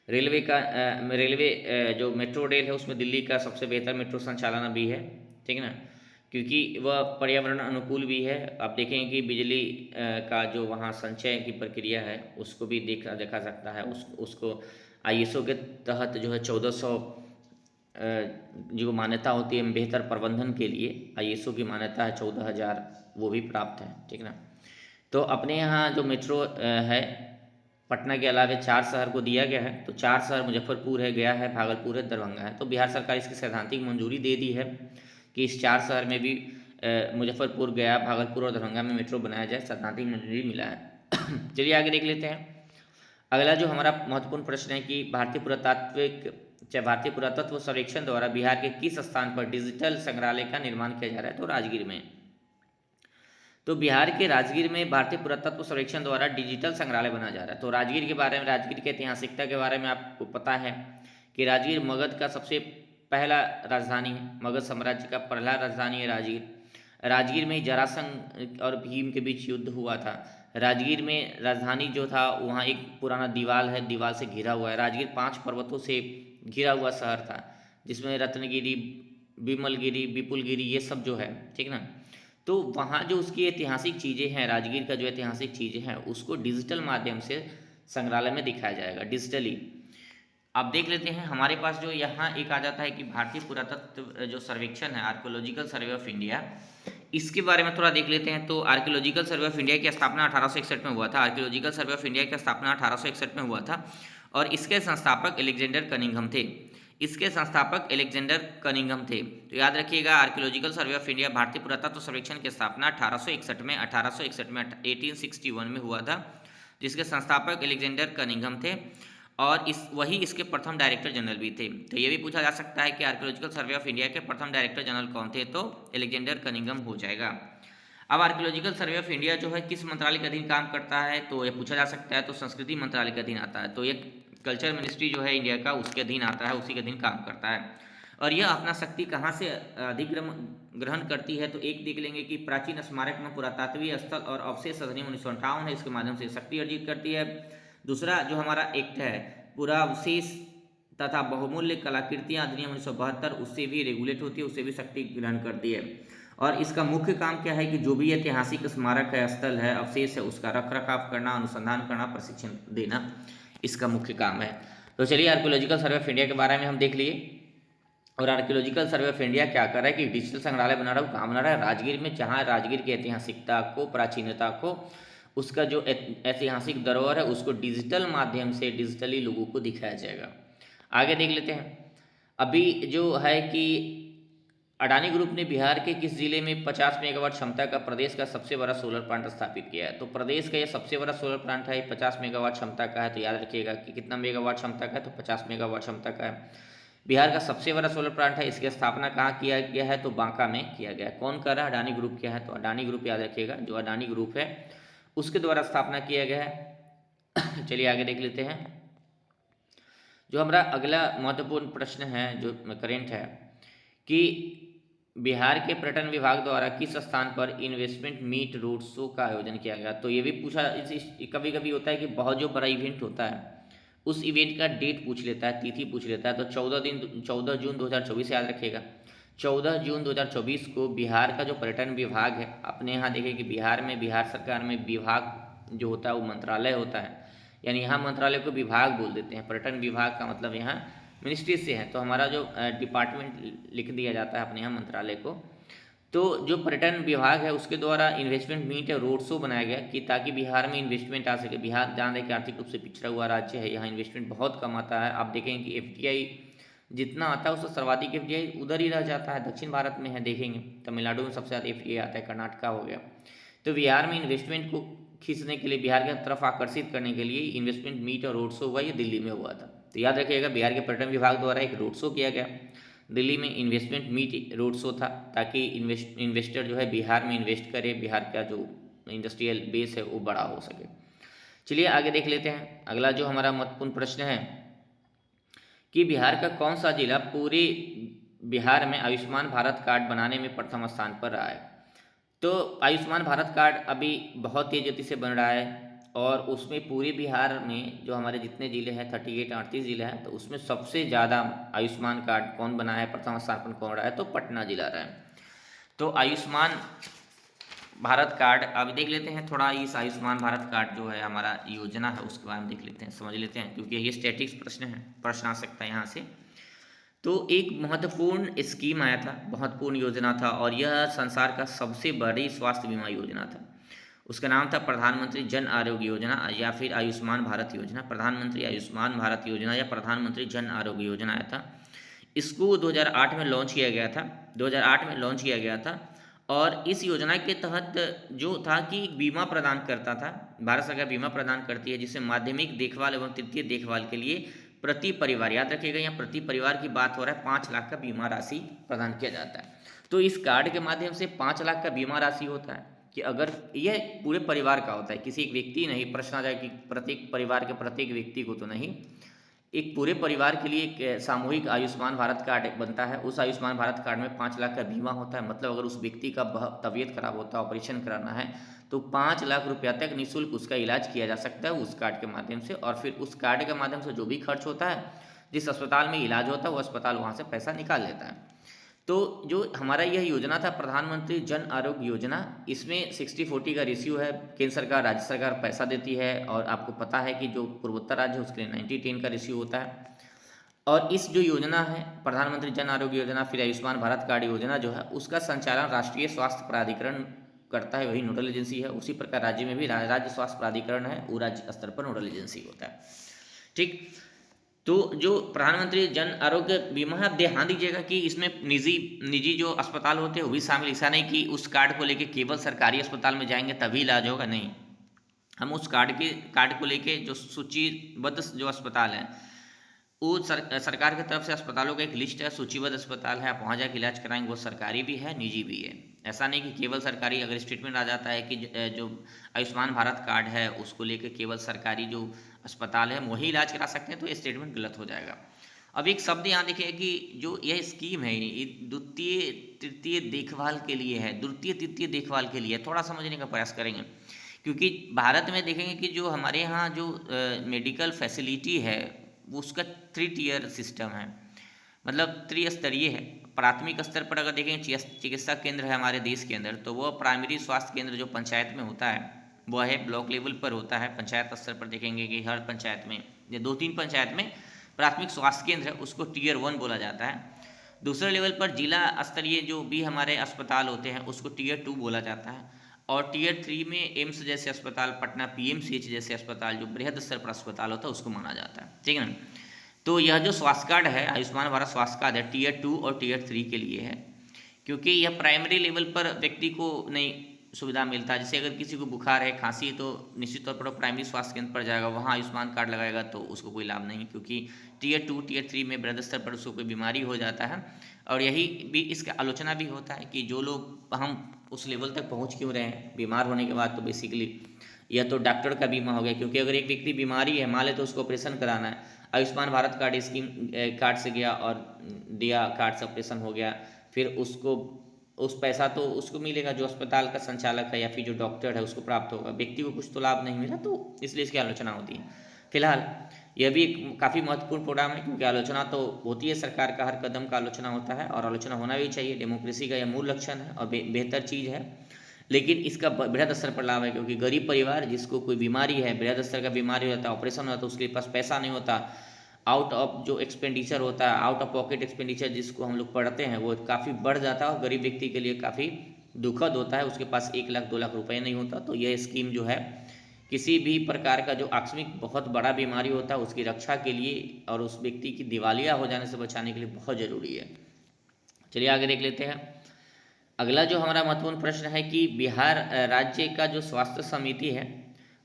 A: रेलवे जो मेट्रो रेल है उसमें दिल्ली का सबसे बेहतर मेट्रो संचालन अभी है, ठीक है ना, क्योंकि वह पर्यावरण अनुकूल भी है। आप देखेंगे कि बिजली का जो वहाँ संचय की प्रक्रिया है उसको भी देखा सकता है। उसको आईएसओ के तहत जो है 1400 जो मान्यता होती है बेहतर प्रबंधन के लिए, आईएसओ की मान्यता है 14,000 वो भी प्राप्त है, ठीक ना। तो अपने यहाँ जो मेट्रो है पटना के अलावे 4 शहर को दिया गया है। तो 4 शहर मुजफ्फरपुर है, गया है, भागलपुर है, दरभंगा है। तो बिहार सरकार इसकी सैद्धांतिक मंजूरी दे दी है कि इस 4 शहर में भी मुजफ्फरपुर, गया, भागलपुर और दरभंगा में मेट्रो बनाया जाए, सैद्धांतिक मंजूरी मिला है। चलिए आगे देख लेते हैं। अगला जो हमारा महत्वपूर्ण प्रश्न है कि भारतीय पुरातत्व सर्वेक्षण द्वारा बिहार के किस स्थान पर डिजिटल संग्रहालय का निर्माण किया जा रहा है? तो राजगीर में। तो बिहार के राजगीर में भारतीय पुरातत्व सर्वेक्षण द्वारा डिजिटल संग्रहालय बनाया जा रहा है। तो राजगीर के बारे में, राजगीर की ऐतिहासिकता के बारे में आपको पता है कि राजगीर मगध का सबसे पहला राजधानी है, मगध साम्राज्य का पहला राजधानी है राजगीर। राजगीर में जरासंध और भीम के बीच युद्ध हुआ था। राजगीर में राजधानी जो था वहाँ एक पुराना दीवार है, दीवार से घिरा हुआ है। राजगीर 5 पर्वतों से घिरा हुआ शहर था, जिसमें रत्नगिरी, विमलगिरी, विपुलगिरी ये सब जो है, ठीक ना। तो वहाँ जो उसकी ऐतिहासिक चीज़ें हैं, राजगीर का जो ऐतिहासिक चीज़ें हैं उसको डिजिटल माध्यम से संग्रहालय में दिखाया जाएगा, डिजिटली। आप देख लेते हैं हमारे पास जो यहाँ एक आ जाता है कि भारतीय पुरातत्व जो सर्वेक्षण है, आर्कियोलॉजिकल सर्वे ऑफ इंडिया, इसके बारे में थोड़ा देख लेते हैं। तो आर्कियोलॉजिकल सर्वे ऑफ इंडिया की स्थापना 1861 में हुआ था। आर्कियोलॉजिकल सर्वे ऑफ इंडिया की स्थापना 1861 में हुआ था और इसके संस्थापक अलेक्जेंडर कनिंघम थे। इसके संस्थापक अलेक्जेंडर कनिंघम थे। तो याद रखिएगा, आर्कियोलॉजिकल सर्वे ऑफ इंडिया भारतीय पुरातत्व सर्वेक्षण की स्थापना 1861 में 1861 में हुआ था, जिसके संस्थापक अलेक्जेंडर कनिंघम थे और वही इसके प्रथम डायरेक्टर जनरल भी थे। तो ये भी पूछा जा सकता है कि आर्कियोलॉजिकल सर्वे ऑफ इंडिया के प्रथम डायरेक्टर जनरल कौन थे? तो अलेक्जेंडर कनिंघम हो जाएगा। अब आर्कियोलॉजिकल सर्वे ऑफ इंडिया जो है किस मंत्रालय के अधीन काम करता है? तो ये पूछा जा सकता है। तो संस्कृति मंत्रालय के अधीन आता है। तो ये कल्चर मिनिस्ट्री जो है इंडिया का, उसके अधीन आता है, उसी के अधीन काम करता है। और यह अपना शक्ति कहाँ से अधिग्रहण ग्रहण करती है? तो एक देख लेंगे कि प्राचीन स्मारक में पुरातात्वीय स्थल और अवशेष अधिनियम 1958 है, इसके माध्यम से शक्ति अर्जित करती है। दूसरा जो हमारा एक्ट है पुरावशेष तथा बहुमूल्य कलाकृतियाँ अधिनियम 1972, उससे भी रेगुलेट होती है, उससे भी शक्ति ग्रहण करती है। और इसका मुख्य काम क्या है कि जो भी ऐतिहासिक स्मारक है, स्थल है, अवशेष है, उसका रख रखाव करना, अनुसंधान करना, प्रशिक्षण देना, इसका मुख्य काम है। तो चलिए आर्कियोलॉजिकल सर्वे ऑफ इंडिया के बारे में हम देख लिए। और आर्कियोलॉजिकल सर्वे ऑफ इंडिया क्या कर रहा है कि डिजिटल संग्रहालय बना रहा है। कहाँ बना रहा है? राजगीर में, जहाँ राजगीर की ऐतिहासिकता को, प्राचीनता को, उसका जो ऐतिहासिक धरोहर है उसको डिजिटल माध्यम से डिजिटली लोगों को दिखाया जाएगा। आगे देख लेते हैं। अभी जो है कि अडानी ग्रुप ने बिहार के किस जिले में 50 मेगावाट क्षमता का प्रदेश का सबसे बड़ा सोलर प्लांट स्थापित किया है? तो प्रदेश का ये सबसे बड़ा सोलर प्लांट है, 50 मेगावाट क्षमता का है। तो याद रखिएगा कि कितना मेगावाट क्षमता का है? तो 50 मेगावाट क्षमता का है। बिहार का सबसे बड़ा सोलर प्लांट है। इसकी स्थापना कहाँ किया गया है? तो बांका में किया गया है। कौन कर रहा है? अडानी ग्रुप किया है। तो अडानी ग्रुप याद रखिएगा, जो अडानी ग्रुप है उसके द्वारा स्थापना किया गया है। चलिए आगे देख लेते हैं। जो हमारा अगला महत्वपूर्ण प्रश्न है, जो करेंट है, कि बिहार के पर्यटन विभाग द्वारा किस स्थान पर इन्वेस्टमेंट मीट रोड शो का आयोजन किया गया? तो ये भी पूछा, कभी कभी होता है कि बहुत जो बड़ा इवेंट होता है उस इवेंट का डेट पूछ लेता है, तिथि पूछ लेता है। तो 14 जून 2024 याद रखिएगा। 14 जून 2024 को बिहार का जो पर्यटन विभाग है, अपने यहाँ देखें कि बिहार में, बिहार सरकार में विभाग जो होता है वो मंत्रालय होता है, यानी यहाँ मंत्रालय को विभाग बोल देते हैं। पर्यटन विभाग का मतलब यहाँ मिनिस्ट्री से है। तो हमारा जो डिपार्टमेंट लिख दिया जाता है अपने यहाँ मंत्रालय को। तो जो पर्यटन विभाग है उसके द्वारा इन्वेस्टमेंट मीट या रोड शो बनाया गया कि ताकि बिहार में इन्वेस्टमेंट आ सके। बिहार जान रहे कि आर्थिक रूप से पिछड़ा हुआ राज्य है, यहाँ इन्वेस्टमेंट बहुत कम आता है। आप देखेंगे कि FDI जितना आता है उससे सर्वाधिक FDI उधर ही रह जाता है, दक्षिण भारत में है। देखेंगे तमिलनाडु में सबसे ज़्यादा FDI आता है, कर्नाटका हो गया। तो बिहार में इन्वेस्टमेंट को खींचने के लिए, बिहार की तरफ आकर्षित करने के लिए इन्वेस्टमेंट मीट और रोड शो हुआ, ये दिल्ली में हुआ था। तो याद रखिएगा बिहार के पर्यटन विभाग द्वारा एक रोड शो किया गया दिल्ली में, इन्वेस्टमेंट मीट रोड शो था, ताकि इन्वेस्टर जो है बिहार में इन्वेस्ट करे, बिहार का जो इंडस्ट्रियल बेस है वो बड़ा हो सके। चलिए आगे देख लेते हैं। अगला जो हमारा महत्वपूर्ण प्रश्न है कि बिहार का कौन सा जिला पूरे बिहार में आयुष्मान भारत कार्ड बनाने में प्रथम स्थान पर रहा है? तो आयुष्मान भारत कार्ड अभी बहुत तेज गति से बन रहा है और उसमें पूरे बिहार में जो हमारे जितने ज़िले हैं 38 ज़िले हैं, तो उसमें सबसे ज़्यादा आयुष्मान कार्ड कौन बना है, प्रथम स्थान पर कौन रहा है? तो पटना जिला रहा है। तो आयुष्मान भारत कार्ड अब देख लेते हैं थोड़ा। इस आयुष्मान भारत कार्ड जो है हमारा योजना है उसके बारे में देख लेते हैं, समझ लेते हैं, क्योंकि ये स्टैटिक्स प्रश्न है, प्रश्न आ सकता है यहाँ से। तो एक महत्वपूर्ण स्कीम आया था, महत्वपूर्ण योजना था, और यह संसार का सबसे बड़ी स्वास्थ्य बीमा योजना था। उसका नाम था प्रधानमंत्री जन आरोग्य योजना या फिर आयुष्मान भारत योजना। प्रधानमंत्री आयुष्मान भारत योजना या प्रधानमंत्री जन आरोग्य योजना आया था। इसको 2008 में लॉन्च किया गया था, 2008 में लॉन्च किया गया था। और इस योजना के तहत जो था कि बीमा प्रदान करता था, भारत सरकार बीमा प्रदान करती है, जिससे माध्यमिक देखभाल एवं तृतीय देखभाल के लिए प्रति परिवार, याद रखिएगा यहाँ प्रति परिवार की बात हो रहा है, 5 लाख का बीमा राशि प्रदान किया जाता है। तो इस कार्ड के माध्यम से 5 लाख का बीमा राशि होता है कि अगर यह पूरे परिवार का होता है, किसी एक व्यक्ति नहीं, प्रश्न आ जाए कि प्रत्येक परिवार के प्रत्येक व्यक्ति को तो नहीं, एक पूरे परिवार के लिए एक सामूहिक आयुष्मान भारत कार्ड बनता है। उस आयुष्मान भारत कार्ड में 5 लाख का बीमा होता है, मतलब अगर उस व्यक्ति का तबीयत खराब होता है, ऑपरेशन कराना है, तो 5 लाख रुपया तक निःशुल्क उसका इलाज किया जा सकता है उस कार्ड के माध्यम से। और फिर उस कार्ड के माध्यम से जो भी खर्च होता है, जिस अस्पताल में इलाज होता है, वो अस्पताल वहाँ से पैसा निकाल लेता है। तो जो हमारा यह योजना था प्रधानमंत्री जन आरोग्य योजना, इसमें 60-40 का रेशियो है, केंद्र सरकार राज्य सरकार पैसा देती है, और आपको पता है कि जो पूर्वोत्तर राज्य है उसके लिए 90-10 का रेशियो होता है। और इस जो योजना है प्रधानमंत्री जन आरोग्य योजना, फिर आयुष्मान भारत कार्ड योजना जो है, उसका संचालन राष्ट्रीय स्वास्थ्य प्राधिकरण करता है, वही नोडल एजेंसी है। उसी प्रकार राज्य में भी राज्य स्वास्थ्य प्राधिकरण है, वो राज्य स्तर पर नोडल एजेंसी होता है। ठीक, तो जो प्रधानमंत्री जन आरोग्य बीमा है, आप ध्यान दीजिएगा कि इसमें निजी जो अस्पताल होते हैं वो भी शामिल। ऐसा नहीं कि उस कार्ड को लेके केवल सरकारी अस्पताल में जाएंगे तभी इलाज होगा, नहीं। हम उस कार्ड को लेके जो सूचीबद्ध जो अस्पताल है, वो सरकार की तरफ से अस्पतालों का एक लिस्ट है, सूचीबद्ध अस्पताल है, आप वहाँ जाकर इलाज कराएंगे, वो सरकारी भी है निजी भी है। ऐसा नहीं कि केवल सरकारी, अगर स्टेटमेंट आ जाता है कि जो आयुष्मान भारत कार्ड है उसको लेकर केवल सरकारी जो अस्पताल है वही इलाज करा सकते हैं, तो ये स्टेटमेंट गलत हो जाएगा। अब एक शब्द यहाँ देखिए कि जो यह स्कीम है ये द्वितीय तृतीय देखभाल के लिए है, द्वितीय तृतीय देखभाल के लिए, थोड़ा समझने का प्रयास करेंगे, क्योंकि भारत में देखेंगे कि जो हमारे यहाँ जो मेडिकल फैसिलिटी है उसका 3 टियर सिस्टम है, मतलब त्रिस्तरीय है। प्राथमिक स्तर पर अगर देखें चिकित्सा केंद्र है हमारे देश के अंदर, तो वह प्राइमरी स्वास्थ्य केंद्र जो पंचायत में होता है वह है, ब्लॉक लेवल पर होता है। पंचायत स्तर पर देखेंगे कि हर पंचायत में या 2-3 पंचायत में प्राथमिक स्वास्थ्य केंद्र है, उसको टियर 1 बोला जाता है। दूसरे लेवल पर जिला स्तरीय जो भी हमारे अस्पताल होते हैं उसको टियर 2 बोला जाता है। और टियर 3 में एम्स जैसे अस्पताल, पटना PMCH जैसे अस्पताल जो बृहद स्तर पर अस्पताल होता है उसको माना जाता है, ठीक है ना। तो यह जो स्वास्थ्य कार्ड है आयुष्मान भारत स्वास्थ्य कार्ड है, टियर 2 और टियर 3 के लिए है, क्योंकि यह प्राइमरी लेवल पर व्यक्ति को नहीं सुविधा मिलता है। जैसे अगर किसी को बुखार है, खांसी है, तो निश्चित तौर पर प्राइमरी स्वास्थ्य केंद्र पर जाएगा, वहाँ आयुष्मान कार्ड लगाएगा तो उसको कोई लाभ नहीं, क्योंकि टियर 2 टियर 3 में बृहद स्तर पर उसको कोई बीमारी हो जाता है। और यही भी इसका आलोचना भी होता है कि जो लोग हम उस लेवल तक पहुँच क्यों रहे हैं बीमार होने के बाद, तो बेसिकली यह तो डॉक्टर का बीमा हो गया, क्योंकि अगर एक व्यक्ति बीमारी है, मान ले तो उसको ऑपरेशन कराना है, Ayushman Bharat card scheme card से गया और दिया, कार्ड से ऑपरेशन हो गया, फिर उसको उस पैसा तो उसको मिलेगा जो अस्पताल का संचालक है या फिर जो डॉक्टर है उसको प्राप्त होगा, व्यक्ति को कुछ तो लाभ नहीं मिला, तो इसलिए इसकी आलोचना होती है। फिलहाल यह भी एक काफ़ी महत्वपूर्ण प्रोग्राम है, क्योंकि आलोचना तो होती है, सरकार का हर कदम का आलोचना होता है और आलोचना होना भी चाहिए, डेमोक्रेसी का यह मूल लक्षण है और बेहतर चीज़ है। लेकिन इसका बृहद स्तर पर लाभ है, क्योंकि गरीब परिवार जिसको कोई बीमारी है, बृहद स्तर का बीमारी होता है, ऑपरेशन होता है, तो उसके पास पैसा नहीं होता, आउट ऑफ जो एक्सपेंडिचर होता है, आउट ऑफ पॉकेट एक्सपेंडिचर जिसको हम लोग पढ़ते हैं, वो काफ़ी बढ़ जाता है और गरीब व्यक्ति के लिए काफ़ी दुखद होता है, उसके पास 1 लाख 2 लाख रुपए नहीं होता। तो यह स्कीम जो है किसी भी प्रकार का जो आकस्मिक बहुत बड़ा बीमारी होता है उसकी रक्षा के लिए और उस व्यक्ति की दिवालिया हो जाने से बचाने के लिए बहुत ज़रूरी है। चलिए आगे देख लेते हैं। अगला जो हमारा महत्वपूर्ण प्रश्न है कि बिहार राज्य का जो स्वास्थ्य समिति है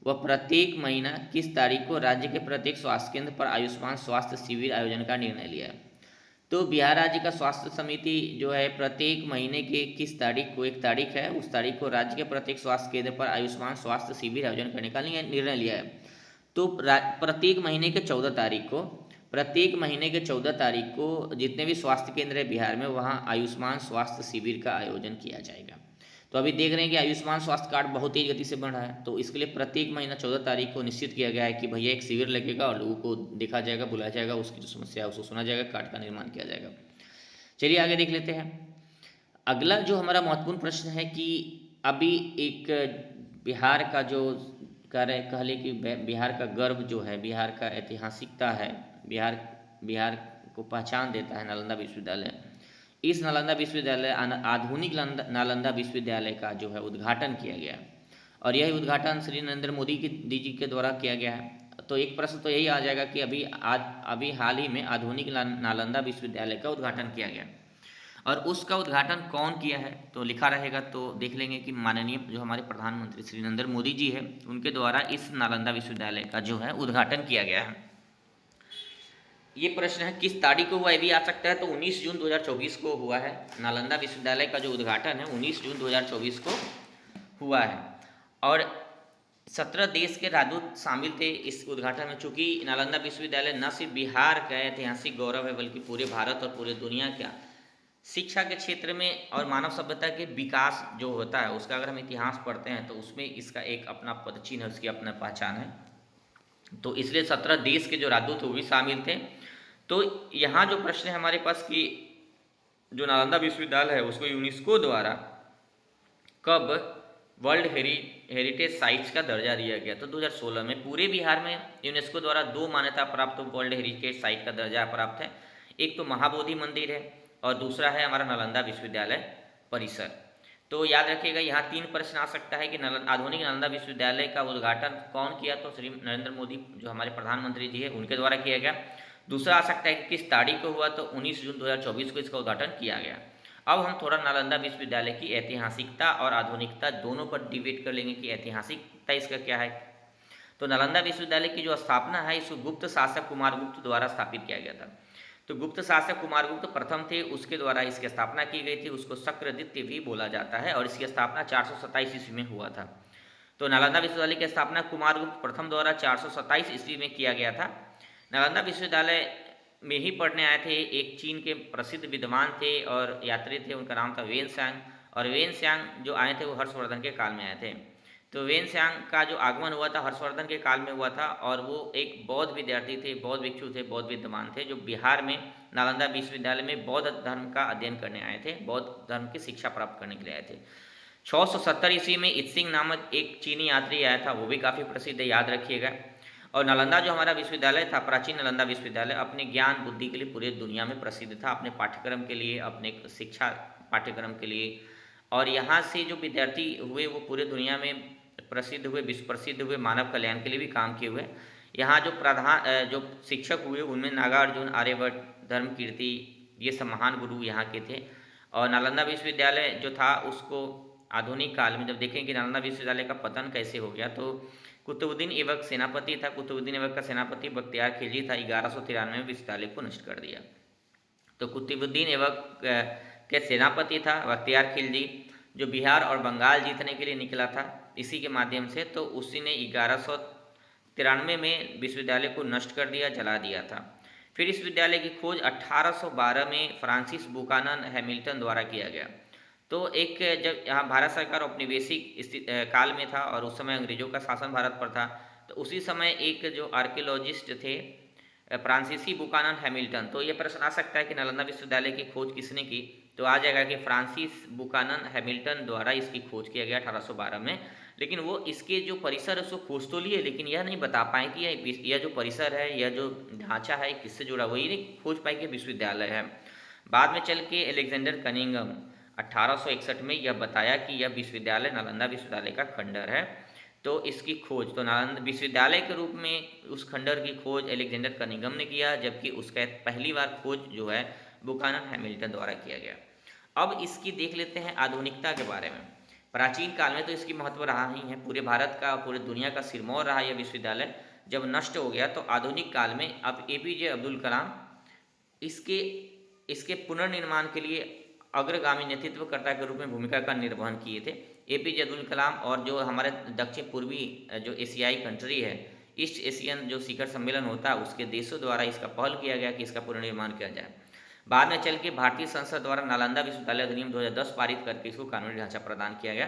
A: वह प्रत्येक महीना किस तारीख को राज्य के प्रत्येक स्वास्थ्य केंद्र पर आयुष्मान स्वास्थ्य शिविर आयोजन का निर्णय लिया है। तो बिहार राज्य का स्वास्थ्य समिति जो है प्रत्येक महीने के किस तारीख को, एक तारीख है, उस तारीख को राज्य के प्रत्येक स्वास्थ्य केंद्र पर आयुष्मान स्वास्थ्य शिविर आयोजन करने का निर्णय लिया है। तो प्रत्येक महीने के 14 तारीख को, प्रत्येक महीने के 14 तारीख को जितने भी स्वास्थ्य केंद्र है बिहार में वहाँ आयुष्मान स्वास्थ्य शिविर का आयोजन किया जाएगा। तो अभी देख रहे हैं कि आयुष्मान स्वास्थ्य कार्ड बहुत तेज गति से बढ़ रहा है, तो इसके लिए प्रत्येक महीना 14 तारीख को निश्चित किया गया है कि भैया एक शिविर लगेगा और लोगों को देखा जाएगा, बुलाया जाएगा, उसकी जो समस्या है उसको सुना जाएगा, कार्ड का निर्माण किया जाएगा। चलिए आगे देख लेते हैं। अगला जो हमारा महत्वपूर्ण प्रश्न है कि अभी एक बिहार का जो कह ले कि बिहार का गर्व जो है, बिहार का ऐतिहासिकता है, बिहार को पहचान देता है नालंदा विश्वविद्यालय। इस नालंदा विश्वविद्यालय आधुनिक नालंदा विश्वविद्यालय का जो है उद्घाटन किया गया और यही उद्घाटन श्री नरेंद्र मोदी जी के द्वारा किया गया है। तो एक प्रश्न तो यही आ जाएगा कि अभी हाल ही में आधुनिक नालंदा विश्वविद्यालय का उद्घाटन किया गया और उसका उद्घाटन कौन किया है, तो लिखा रहेगा, तो देख लेंगे कि माननीय जो हमारे प्रधानमंत्री श्री नरेंद्र मोदी जी है, उनके द्वारा इस नालंदा विश्वविद्यालय का जो है उद्घाटन किया गया है। ये प्रश्न है किस तारीख को हुआ, ये भी आ सकता है, तो 19 जून 2024 को हुआ है। नालंदा विश्वविद्यालय का जो उद्घाटन है 19 जून 2024 को हुआ है। और 17 देश के राजदूत शामिल थे इस उद्घाटन में। चूँकि नालंदा विश्वविद्यालय न सिर्फ बिहार का ऐतिहासिक गौरव है, बल्कि पूरे भारत और पूरे दुनिया का शिक्षा के क्षेत्र में और मानव सभ्यता के विकास जो होता है उसका अगर हम इतिहास पढ़ते हैं तो उसमें इसका एक अपना पदचिन्ह है, उसकी अपना पहचान है। तो इसलिए 17 देश के जो राजदूत वो भी शामिल थे। तो यहाँ जो प्रश्न है हमारे पास कि जो नालंदा विश्वविद्यालय है उसको यूनेस्को द्वारा कब वर्ल्ड हेरिटेज साइट्स का दर्जा दिया गया, तो 2016 में। पूरे बिहार में यूनेस्को द्वारा 2 मान्यता प्राप्त वर्ल्ड हेरिटेज साइट का दर्जा प्राप्त है। एक तो महाबोधि मंदिर है और दूसरा है हमारा नालंदा विश्वविद्यालय परिसर। तो याद रखिएगा यहाँ 3 प्रश्न आ सकता है कि आधुनिक नालंदा विश्वविद्यालय का उद्घाटन कौन किया, तो श्री नरेंद्र मोदी जो हमारे प्रधानमंत्री जी है उनके द्वारा किया गया। दूसरा आ सकता है कि किस तारीख को हुआ, तो 19 जून 2024 को इसका उद्घाटन किया गया। अब हम थोड़ा नालंदा विश्वविद्यालय की ऐतिहासिकता और आधुनिकता दोनों पर डिबेट कर लेंगे कि ऐतिहासिकता इसका क्या है। तो नालंदा विश्वविद्यालय की जो स्थापना है इसको गुप्त शासक कुमारगुप्त द्वारा स्थापित किया गया था। तो गुप्त शासक कुमारगुप्त प्रथम थे, उसके द्वारा इसकी स्थापना की गई थी। उसको शक्रदित्य भी बोला जाता है और इसकी स्थापना 427 ईस्वी में हुआ था। तो नालंदा विश्वविद्यालय की स्थापना कुमारगुप्त प्रथम द्वारा 427 ईस्वी में किया गया था। नालंदा विश्वविद्यालय में ही पढ़ने आए थे एक चीन के प्रसिद्ध विद्वान थे और यात्री थे, उनका नाम था वेनस्यांग। और वेनस्यांग जो आए थे वो हर्षवर्धन के काल में आए थे। तो वेनस्यांग का जो आगमन हुआ था हर्षवर्धन के काल में हुआ था और वो एक बौद्ध विद्यार्थी थे, बौद्ध भिक्षु थे, बौद्ध विद्वान थे, जो बिहार में नालंदा विश्वविद्यालय में बौद्ध धर्म का अध्ययन करने आए थे, बौद्ध धर्म की शिक्षा प्राप्त करने के लिए आए थे। 670 ईस्वी में इत्सिंग नामक एक चीनी यात्री आया था, वो भी काफ़ी प्रसिद्ध है, याद रखिएगा। और नालंदा जो हमारा विश्वविद्यालय था, प्राचीन नालंदा विश्वविद्यालय, अपने ज्ञान बुद्धि के लिए पूरे दुनिया में प्रसिद्ध था, अपने पाठ्यक्रम के लिए, अपने शिक्षा पाठ्यक्रम के लिए। और यहाँ से जो विद्यार्थी हुए वो पूरे दुनिया में प्रसिद्ध हुए, विश्व प्रसिद्ध हुए, मानव कल्याण के लिए भी काम किए हुए। यहाँ जो शिक्षक हुए उनमें नागार्जुन, आर्यभट्ट, धर्मकीर्ति, ये सब महान गुरु यहाँ के थे। और नालंदा विश्वविद्यालय जो था उसको आधुनिक काल में जब देखें कि नालंदा विश्वविद्यालय का पतन कैसे हो गया, तो कुतुबुद्दीन ऐबक सेनापति था, कुतुबुद्दीन ऐबक का सेनापति बख्तियार खिलजी था, 1193 में विश्वविद्यालय को नष्ट कर दिया। तो कुतुबुद्दीन ऐबक के सेनापति था बख्तियार खिलजी, जो बिहार और बंगाल जीतने के लिए निकला था इसी के माध्यम से। तो उसी ने 1193 में विश्वविद्यालय को नष्ट कर दिया, जला दिया था। फिर इस विद्यालय की खोज 1812 में फ्रांसिस बुकानन हैमिल्टन द्वारा किया गया। तो एक जब यहाँ भारत सरकार औपनिवेशिक काल में था और उस समय अंग्रेजों का शासन भारत पर था, तो उसी समय एक जो आर्कियोलॉजिस्ट थे फ्रांसीसी बुकानन हैमिल्टन। तो ये प्रश्न आ सकता है कि नालंदा विश्वविद्यालय की खोज किसने की, तो आ जाएगा कि फ्रांसिस बुकानन हैमिल्टन द्वारा इसकी खोज किया गया 1812 में। लेकिन वो इसके जो परिसर है उसको खोज तो लिए, लेकिन यह नहीं बता पाए कि यह जो परिसर है, यह जो ढांचा है किससे जुड़ा हुआ, ये नहीं खोज पाए कि विश्वविद्यालय है। बाद में चल के एलेक्जेंडर कनिंघम 1861 में यह बताया कि यह विश्वविद्यालय नालंदा विश्वविद्यालय का खंडर है। तो इसकी खोज तो नालंदा विश्वविद्यालय के रूप में उस खंडर की खोज एलेक्जेंडर कनिंघम ने किया, जबकि उसका पहली बार खोज जो है बुकानन हैमिल्टन द्वारा किया गया। अब इसकी देख लेते हैं आधुनिकता के बारे में। प्राचीन काल में तो इसकी महत्व रहा ही है, पूरे भारत का, पूरे दुनिया का सिरमौर रहा यह विश्वविद्यालय। जब नष्ट हो गया तो आधुनिक काल में अब APJ अब्दुल कलाम इसके पुनर्निर्माण के लिए अग्रगामी नेतृत्वकर्ता के रूप में भूमिका का निर्वहन किए थे। APJ अब्दुल कलाम और जो हमारे दक्षिण पूर्वी जो एशियाई कंट्री है, ईस्ट एशियन जो शिखर सम्मेलन होता है उसके देशों द्वारा इसका पहल किया गया कि इसका पुनर्निर्माण किया जाए। बाद में चल के भारतीय संसद द्वारा नालंदा विश्वविद्यालय अधिनियम 2010 पारित करके इसको कानूनी ढांचा प्रदान किया गया।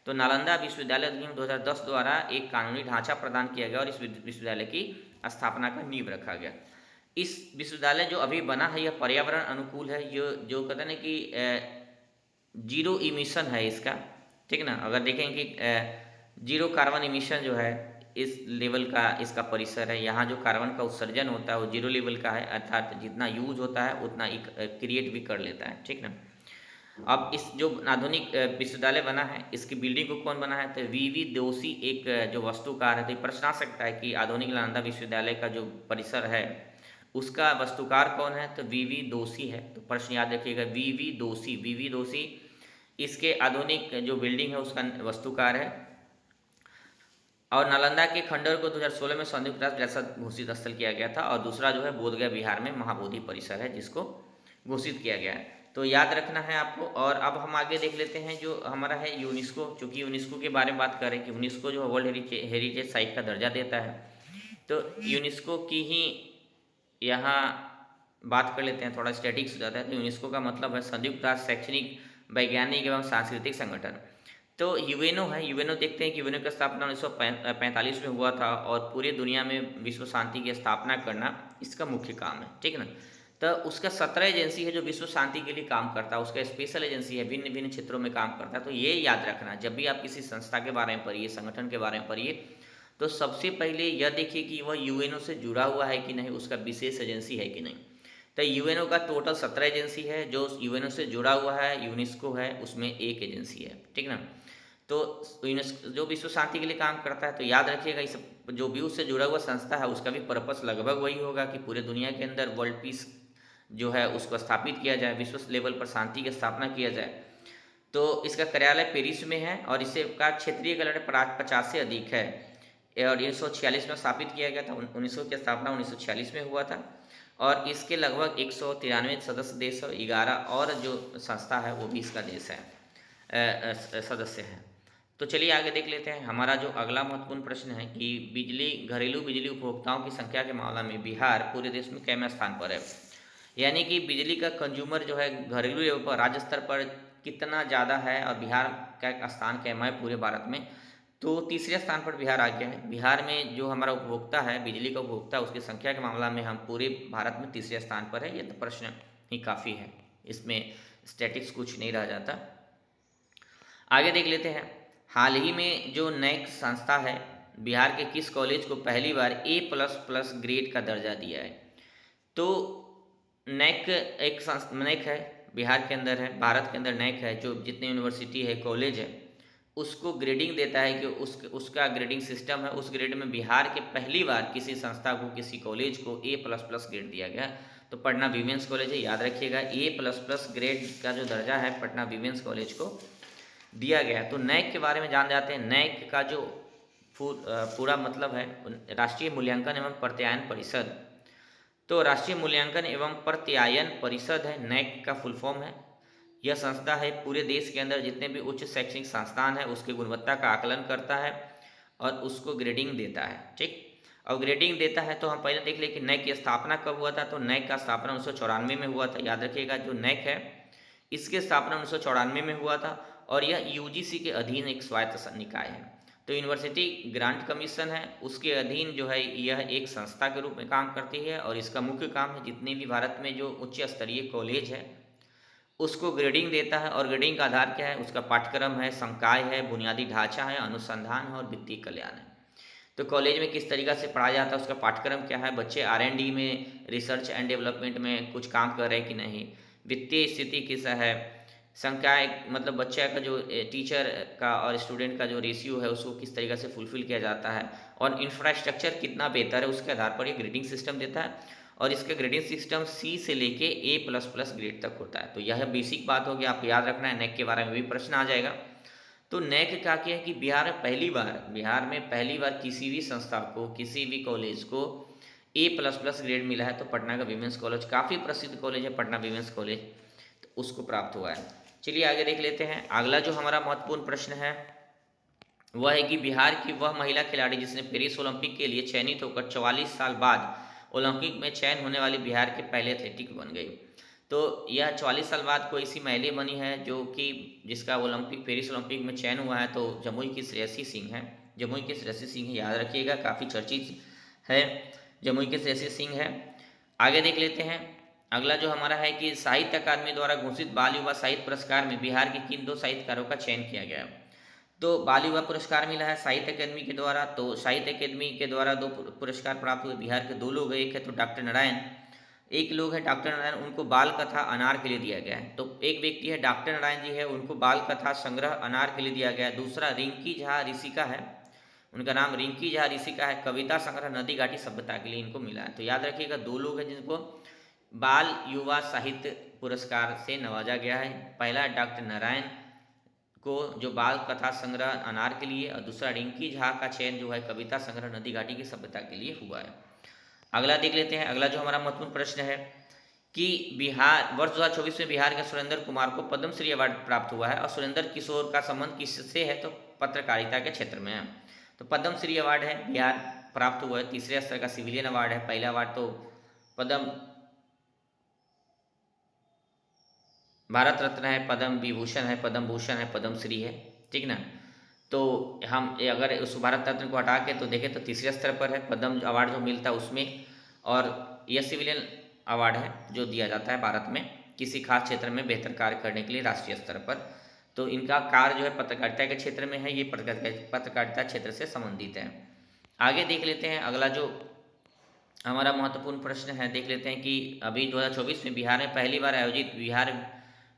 A: तो नालंदा विश्वविद्यालय अधिनियम 2010 द्वारा एक कानूनी ढांचा प्रदान किया गया और इस विश्वविद्यालय की स्थापना का नींव रखा गया। इस विश्वविद्यालय जो अभी बना है यह पर्यावरण अनुकूल है, ये जो कहते हैं कि जीरो इमिशन है इसका, ठीक ना। अगर देखें कि जीरो कार्बन इमिशन जो है इस लेवल का इसका परिसर है, यहाँ जो कार्बन का उत्सर्जन होता है वो जीरो लेवल का है, अर्थात जितना यूज होता है उतना क्रिएट भी कर लेता है, ठीक ना। अब इस जो आधुनिक विश्वविद्यालय बना है इसकी बिल्डिंग को कौन बना है, तो VV दोषी एक जो वास्तुकार है। तो प्रश्न आ सकता है कि आधुनिक नालंदा विश्वविद्यालय का जो परिसर है उसका वस्तुकार कौन है? तो वीवी दोषी है। तो प्रश्न याद रखिएगा, वीवी दोषी, वीवी दोषी इसके आधुनिक जो बिल्डिंग है उसका वस्तुकार है। और नालंदा के खंडहर को 2016 में संयुक्त राष्ट्र विरासत घोषित स्थल किया गया था। और दूसरा जो है बोधगया बिहार में महाबोधि परिसर है जिसको घोषित किया गया है। तो याद रखना है आपको। और अब हम आगे देख लेते हैं जो हमारा है यूनेस्को। चूँकि यूनेस्को के बारे में बात करें कि यूनेस्को जो वर्ल्ड हेरिटेज साइट का दर्जा देता है, तो यूनेस्को की ही यहाँ बात कर लेते हैं, थोड़ा स्टैटिक्स हो जाता है। तो यूनेस्को का मतलब है संयुक्त राष्ट्र शैक्षणिक, वैज्ञानिक एवं सांस्कृतिक संगठन। तो यूएनओ है, यूएनओ देखते हैं कि यूएनओ की स्थापना 1945 में हुआ था और पूरी दुनिया में विश्व शांति की स्थापना करना इसका मुख्य काम है, ठीक है ना। तो उसका 17 एजेंसी है जो विश्व शांति के लिए काम करता है, उसका स्पेशल एजेंसी है, भिन्न भिन्न क्षेत्रों में काम करता है। तो ये याद रखना, जब भी आप किसी संस्था के बारे में पढ़िए, संगठन के बारे में पढ़िए, तो सबसे पहले यह देखिए कि वह यूएनओ से जुड़ा हुआ है कि नहीं, उसका विशेष एजेंसी है कि नहीं। तो यूएनओ का टोटल 17 एजेंसी है। जो यूएनओ से जुड़ा हुआ है यूनेस्को है, उसमें एक एजेंसी है, ठीक ना। तो यूनेस्को जो विश्व शांति के लिए काम करता है, तो याद रखिएगा इस जो भी उससे जुड़ा हुआ संस्था है उसका भी पर्पस लगभग वही होगा कि पूरे दुनिया के अंदर वर्ल्ड पीस जो है उसको स्थापित किया जाए, विश्व लेवल पर शांति की स्थापना किया जाए। तो इसका कार्यालय पेरिस में है और इसे का क्षेत्रीय कार्यालय 50 से अधिक है और 1946 में स्थापित किया गया था। 1900 की स्थापना 1946 में हुआ था और इसके लगभग 193 सदस्य देश और 11 और जो संस्था है वो भी इसका देश है, सदस्य है। तो चलिए आगे देख लेते हैं। हमारा जो अगला महत्वपूर्ण प्रश्न है कि घरेलू बिजली उपभोक्ताओं की संख्या के मामले में बिहार पूरे देश में कैवें स्थान पर है। यानी कि बिजली का कंज्यूमर जो है घरेलू लेवल पर राज्य स्तर पर कितना ज़्यादा है और बिहार का स्थान कैमा है पूरे भारत में। तो तीसरे स्थान पर बिहार आ गया है। बिहार में जो हमारा उपभोक्ता है, बिजली का उपभोक्ता, उसकी संख्या के मामला में हम पूरे भारत में तीसरे स्थान पर है। ये तो प्रश्न ही काफ़ी है, इसमें स्टैटिक्स कुछ नहीं रह जाता। आगे देख लेते हैं। हाल ही में जो नैक संस्था है बिहार के किस कॉलेज को पहली बार A++ ग्रेड का दर्जा दिया है? तो नैक नैक है, बिहार के अंदर है, भारत के अंदर नैक है, जो जितने यूनिवर्सिटी है, कॉलेज है, उसको ग्रेडिंग देता है कि उसका ग्रेडिंग सिस्टम है। उस ग्रेड में बिहार के पहली बार किसी संस्था को, किसी कॉलेज को A++ ग्रेड दिया गया। तो पटना वीमेंस कॉलेज है, याद रखिएगा A++ ग्रेड का जो दर्जा है पटना वीमेंस कॉलेज को दिया गया। तो नैक के बारे में जान जाते हैं। नैक का जो पूरा मतलब है राष्ट्रीय मूल्यांकन एवं प्रत्यायन परिषद। तो राष्ट्रीय मूल्यांकन एवं प्रत्यायन परिषद है, नैक का फुल फॉर्म है। यह संस्था है पूरे देश के अंदर जितने भी उच्च शैक्षणिक संस्थान है उसकी गुणवत्ता का आकलन करता है और उसको ग्रेडिंग देता है, ठीक। और ग्रेडिंग देता है तो हम पहले देख लें कि नैक की स्थापना कब हुआ था। तो नैक का स्थापना 1994 में हुआ था। याद रखिएगा जो नैक है इसकी स्थापना 1994 में हुआ था और यह यूजीसी के अधीन एक स्वायत्त निकाय है। तो यूनिवर्सिटी ग्रांट कमीशन है, उसके अधीन जो है यह एक संस्था के रूप में काम करती है और इसका मुख्य काम है जितने भी भारत में जो उच्च स्तरीय कॉलेज है उसको ग्रेडिंग देता है। और ग्रेडिंग का आधार क्या है? उसका पाठ्यक्रम है, संकाय है, बुनियादी ढांचा है, अनुसंधान है और वित्तीय कल्याण है। तो कॉलेज में किस तरीक़ा से पढ़ाया जाता है, उसका पाठ्यक्रम क्या है, बच्चे R&D में, रिसर्च एंड डेवलपमेंट में कुछ काम कर रहे हैं कि नहीं, वित्तीय स्थिति कैसा है, संकाय मतलब बच्चे का जो टीचर का और स्टूडेंट का जो रेशियो है उसको किस तरीक़े से फुलफिल किया जाता है और इंफ्रास्ट्रक्चर कितना बेहतर है, उसके आधार पर ये ग्रेडिंग सिस्टम देता है। और इसका ग्रेडिंग सिस्टम C से लेके A++ ग्रेड तक होता है। तो यह बेसिक बात होगी, आपको याद रखना है। नैक के बारे में भी प्रश्न आ जाएगा। तो नैक क्या किया है कि बिहार में पहली बार किसी भी संस्था को, किसी भी कॉलेज को A++ ग्रेड मिला है। तो पटना का वीमेंस कॉलेज काफ़ी प्रसिद्ध कॉलेज है, पटना वीमेंस कॉलेज, तो उसको प्राप्त हुआ है। चलिए आगे देख लेते हैं। अगला जो हमारा महत्वपूर्ण प्रश्न है वह है कि बिहार की वह महिला खिलाड़ी जिसने पेरिस ओलंपिक के लिए चयनित होकर 44 साल बाद ओलंपिक में चयन होने वाली बिहार के पहले एथलीट बन गई। तो यह 44 साल बाद कोई ऐसी महिला बनी है जो कि जिसका पेरिस ओलंपिक में चयन हुआ है। तो जमुई की श्रेयसी सिंह है, जमुई की श्रेयसी सिंह, याद रखिएगा, काफ़ी चर्चित है, जमुई की श्रेयसी सिंह है। आगे देख लेते हैं। अगला जो हमारा है कि साहित्य अकादमी द्वारा घोषित बाल युवा साहित्य पुरस्कार में बिहार के किन 2 साहित्यकारों का चयन किया गया? तो बाल युवा पुरस्कार मिला है साहित्य अकादमी के द्वारा। तो साहित्य अकादमी के द्वारा 2 पुरस्कार प्राप्त हुए बिहार के 2 लोग हैं। एक है तो डॉक्टर नारायण, एक लोग है डॉक्टर नारायण, उनको बाल कथा अनार के लिए दिया गया है। तो एक व्यक्ति है डॉक्टर नारायण जी है, उनको बाल कथा संग्रह अनार के लिए दिया गया है। दूसरा रिंकी झा ऋषिका है, उनका नाम रिंकी झा ऋषि का है। कविता संग्रह नदी घाटी सभ्यता के लिए इनको मिला है। तो याद रखिएगा 2 लोग हैं जिनको बाल युवा साहित्य पुरस्कार से नवाजा गया है। पहला डॉक्टर नारायण को जो बाल कथा संग्रह अनार के लिए, और दूसरा रिंकी झा का चयन जो है कविता संग्रह नदी घाटी की सभ्यता के लिए हुआ है। अगला देख लेते हैं। अगला जो हमारा महत्वपूर्ण प्रश्न है कि बिहार वर्ष 2024 में बिहार के सुरेंद्र कुमार को पद्मश्री अवार्ड प्राप्त हुआ है, और सुरेंद्र किशोर का संबंध किससे है, तो पत्रकारिता के क्षेत्र में है। तो पद्मश्री अवार्ड है बिहार प्राप्त हुआ है, तीसरे स्तर का सिविलियन अवार्ड है। पहला अवार्ड तो पद्म भारत रत्न है, पद्म विभूषण है, पद्म भूषण है, पद्मश्री है, ठीक ना। तो हम अगर उस भारत रत्न को हटा के तो देखें तो तीसरे स्तर पर है पद्म अवार्ड जो मिलता है उसमें, और यह सिविलियन अवार्ड है जो दिया जाता है भारत में किसी खास क्षेत्र में बेहतर कार्य करने के लिए राष्ट्रीय स्तर पर। तो इनका कार्य जो है पत्रकारिता के क्षेत्र में है, ये पत्रकारिता क्षेत्र से संबंधित है। आगे देख लेते हैं। अगला जो हमारा महत्वपूर्ण प्रश्न है देख लेते हैं कि अभी 2024 में बिहार में पहली बार आयोजित बिहार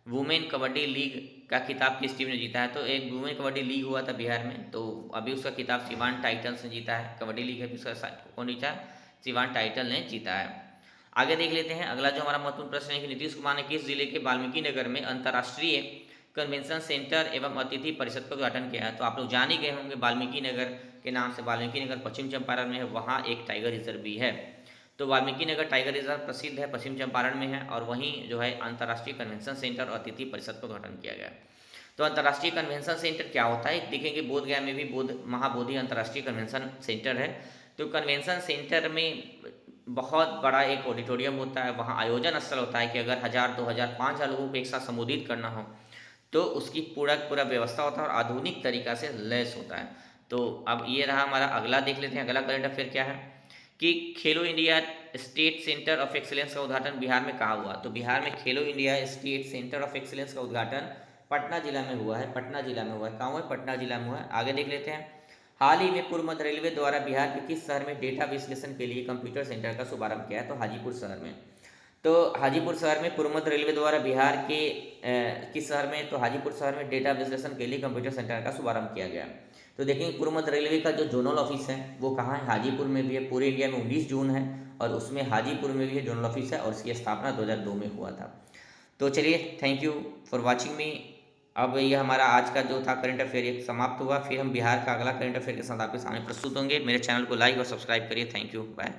A: वुमेन कबड्डी लीग का खिताब किस टीम ने जीता है। तो एक वुमेन कबड्डी लीग हुआ था बिहार में, तो अभी उसका खिताब सिवान टाइटल्स ने जीता है। कबड्डी लीग है, उसका कौन जीता, सिवान टाइटल ने जीता है। आगे देख लेते हैं। अगला जो हमारा महत्वपूर्ण प्रश्न है कि नीतीश कुमार ने किस जिले के वाल्मीकि नगर में अंतर्राष्ट्रीय कन्वेंशन सेंटर एवं अतिथि परिषद का उद्घाटन किया है। तो आप लोग जान ही गए होंगे वाल्मीकि नगर के नाम से, वाल्मीकि नगर पश्चिम चंपारण में है, वहाँ एक टाइगर रिजर्व भी है। तो वाल्मीकि नगर टाइगर रिजर्व प्रसिद्ध है, पश्चिम चंपारण में है, और वहीं जो है अंतर्राष्ट्रीय कन्वेंशन सेंटर और अतिथि परिषद का उद्घाटन किया गया। तो अंतर्राष्ट्रीय कन्वेंशन सेंटर क्या होता है, देखेंगे बोधगया में भी महाबोधि अंतर्राष्ट्रीय कन्वेंशन सेंटर है। तो कन्वेंशन सेंटर में बहुत बड़ा एक ऑडिटोरियम होता है, वहाँ आयोजन स्थल होता है कि अगर 1000, 2000, 5000 लोगों को एक साथ संबोधित करना हो तो उसकी पूरा व्यवस्था होता है और आधुनिक तरीका से लैस होता है। तो अब ये रहा हमारा। अगला देख लेते हैं। अगला करंट अफेयर क्या है कि खेलो India state centre of excellence का उद्घाटन बिहार में कहाँ हुआ। तो बिहार में खेलो India state centre of excellence का उद्घाटन पटना जिला में हुआ है। पटना जिला में हुआ है, कहाँ हुआ है, पटना जिला में हुआ है। आगे देख लेते हैं। हाल ही में पूर्व मध्य रेलवे द्वारा बिहार के किस शहर में डेटा विश्लेषण के लिए कंप्यूटर सेंटर का शुभारंभ किया है। तो हाजीपुर शहर में। तो हाजीपुर शहर में पूर्व मध्य रेलवे द्वारा बिहार के किस शहर में, तो हाजीपुर शहर में डेटा विश्लेषण के लिए कंप्यूटर सेंटर का शुभारंभ किया गया। तो देखेंगे पूर्व मध्य रेलवे का जो जोनल ऑफिस है वो कहाँ है, हाजीपुर में भी है। पूरे इंडिया में 19 जोन है और उसमें हाजीपुर में भी है जोनल ऑफिस है, और इसकी स्थापना 2002 में हुआ था। तो चलिए, थैंक यू फॉर वॉचिंग मी। अब ये हमारा आज का जो था करंट अफेयर समाप्त हुआ। फिर हम बिहार का अगला करंट अफेयर के साथ आपके सामने प्रस्तुत होंगे। मेरे चैनल को लाइक और सब्सक्राइब करिए। Thank you, bye.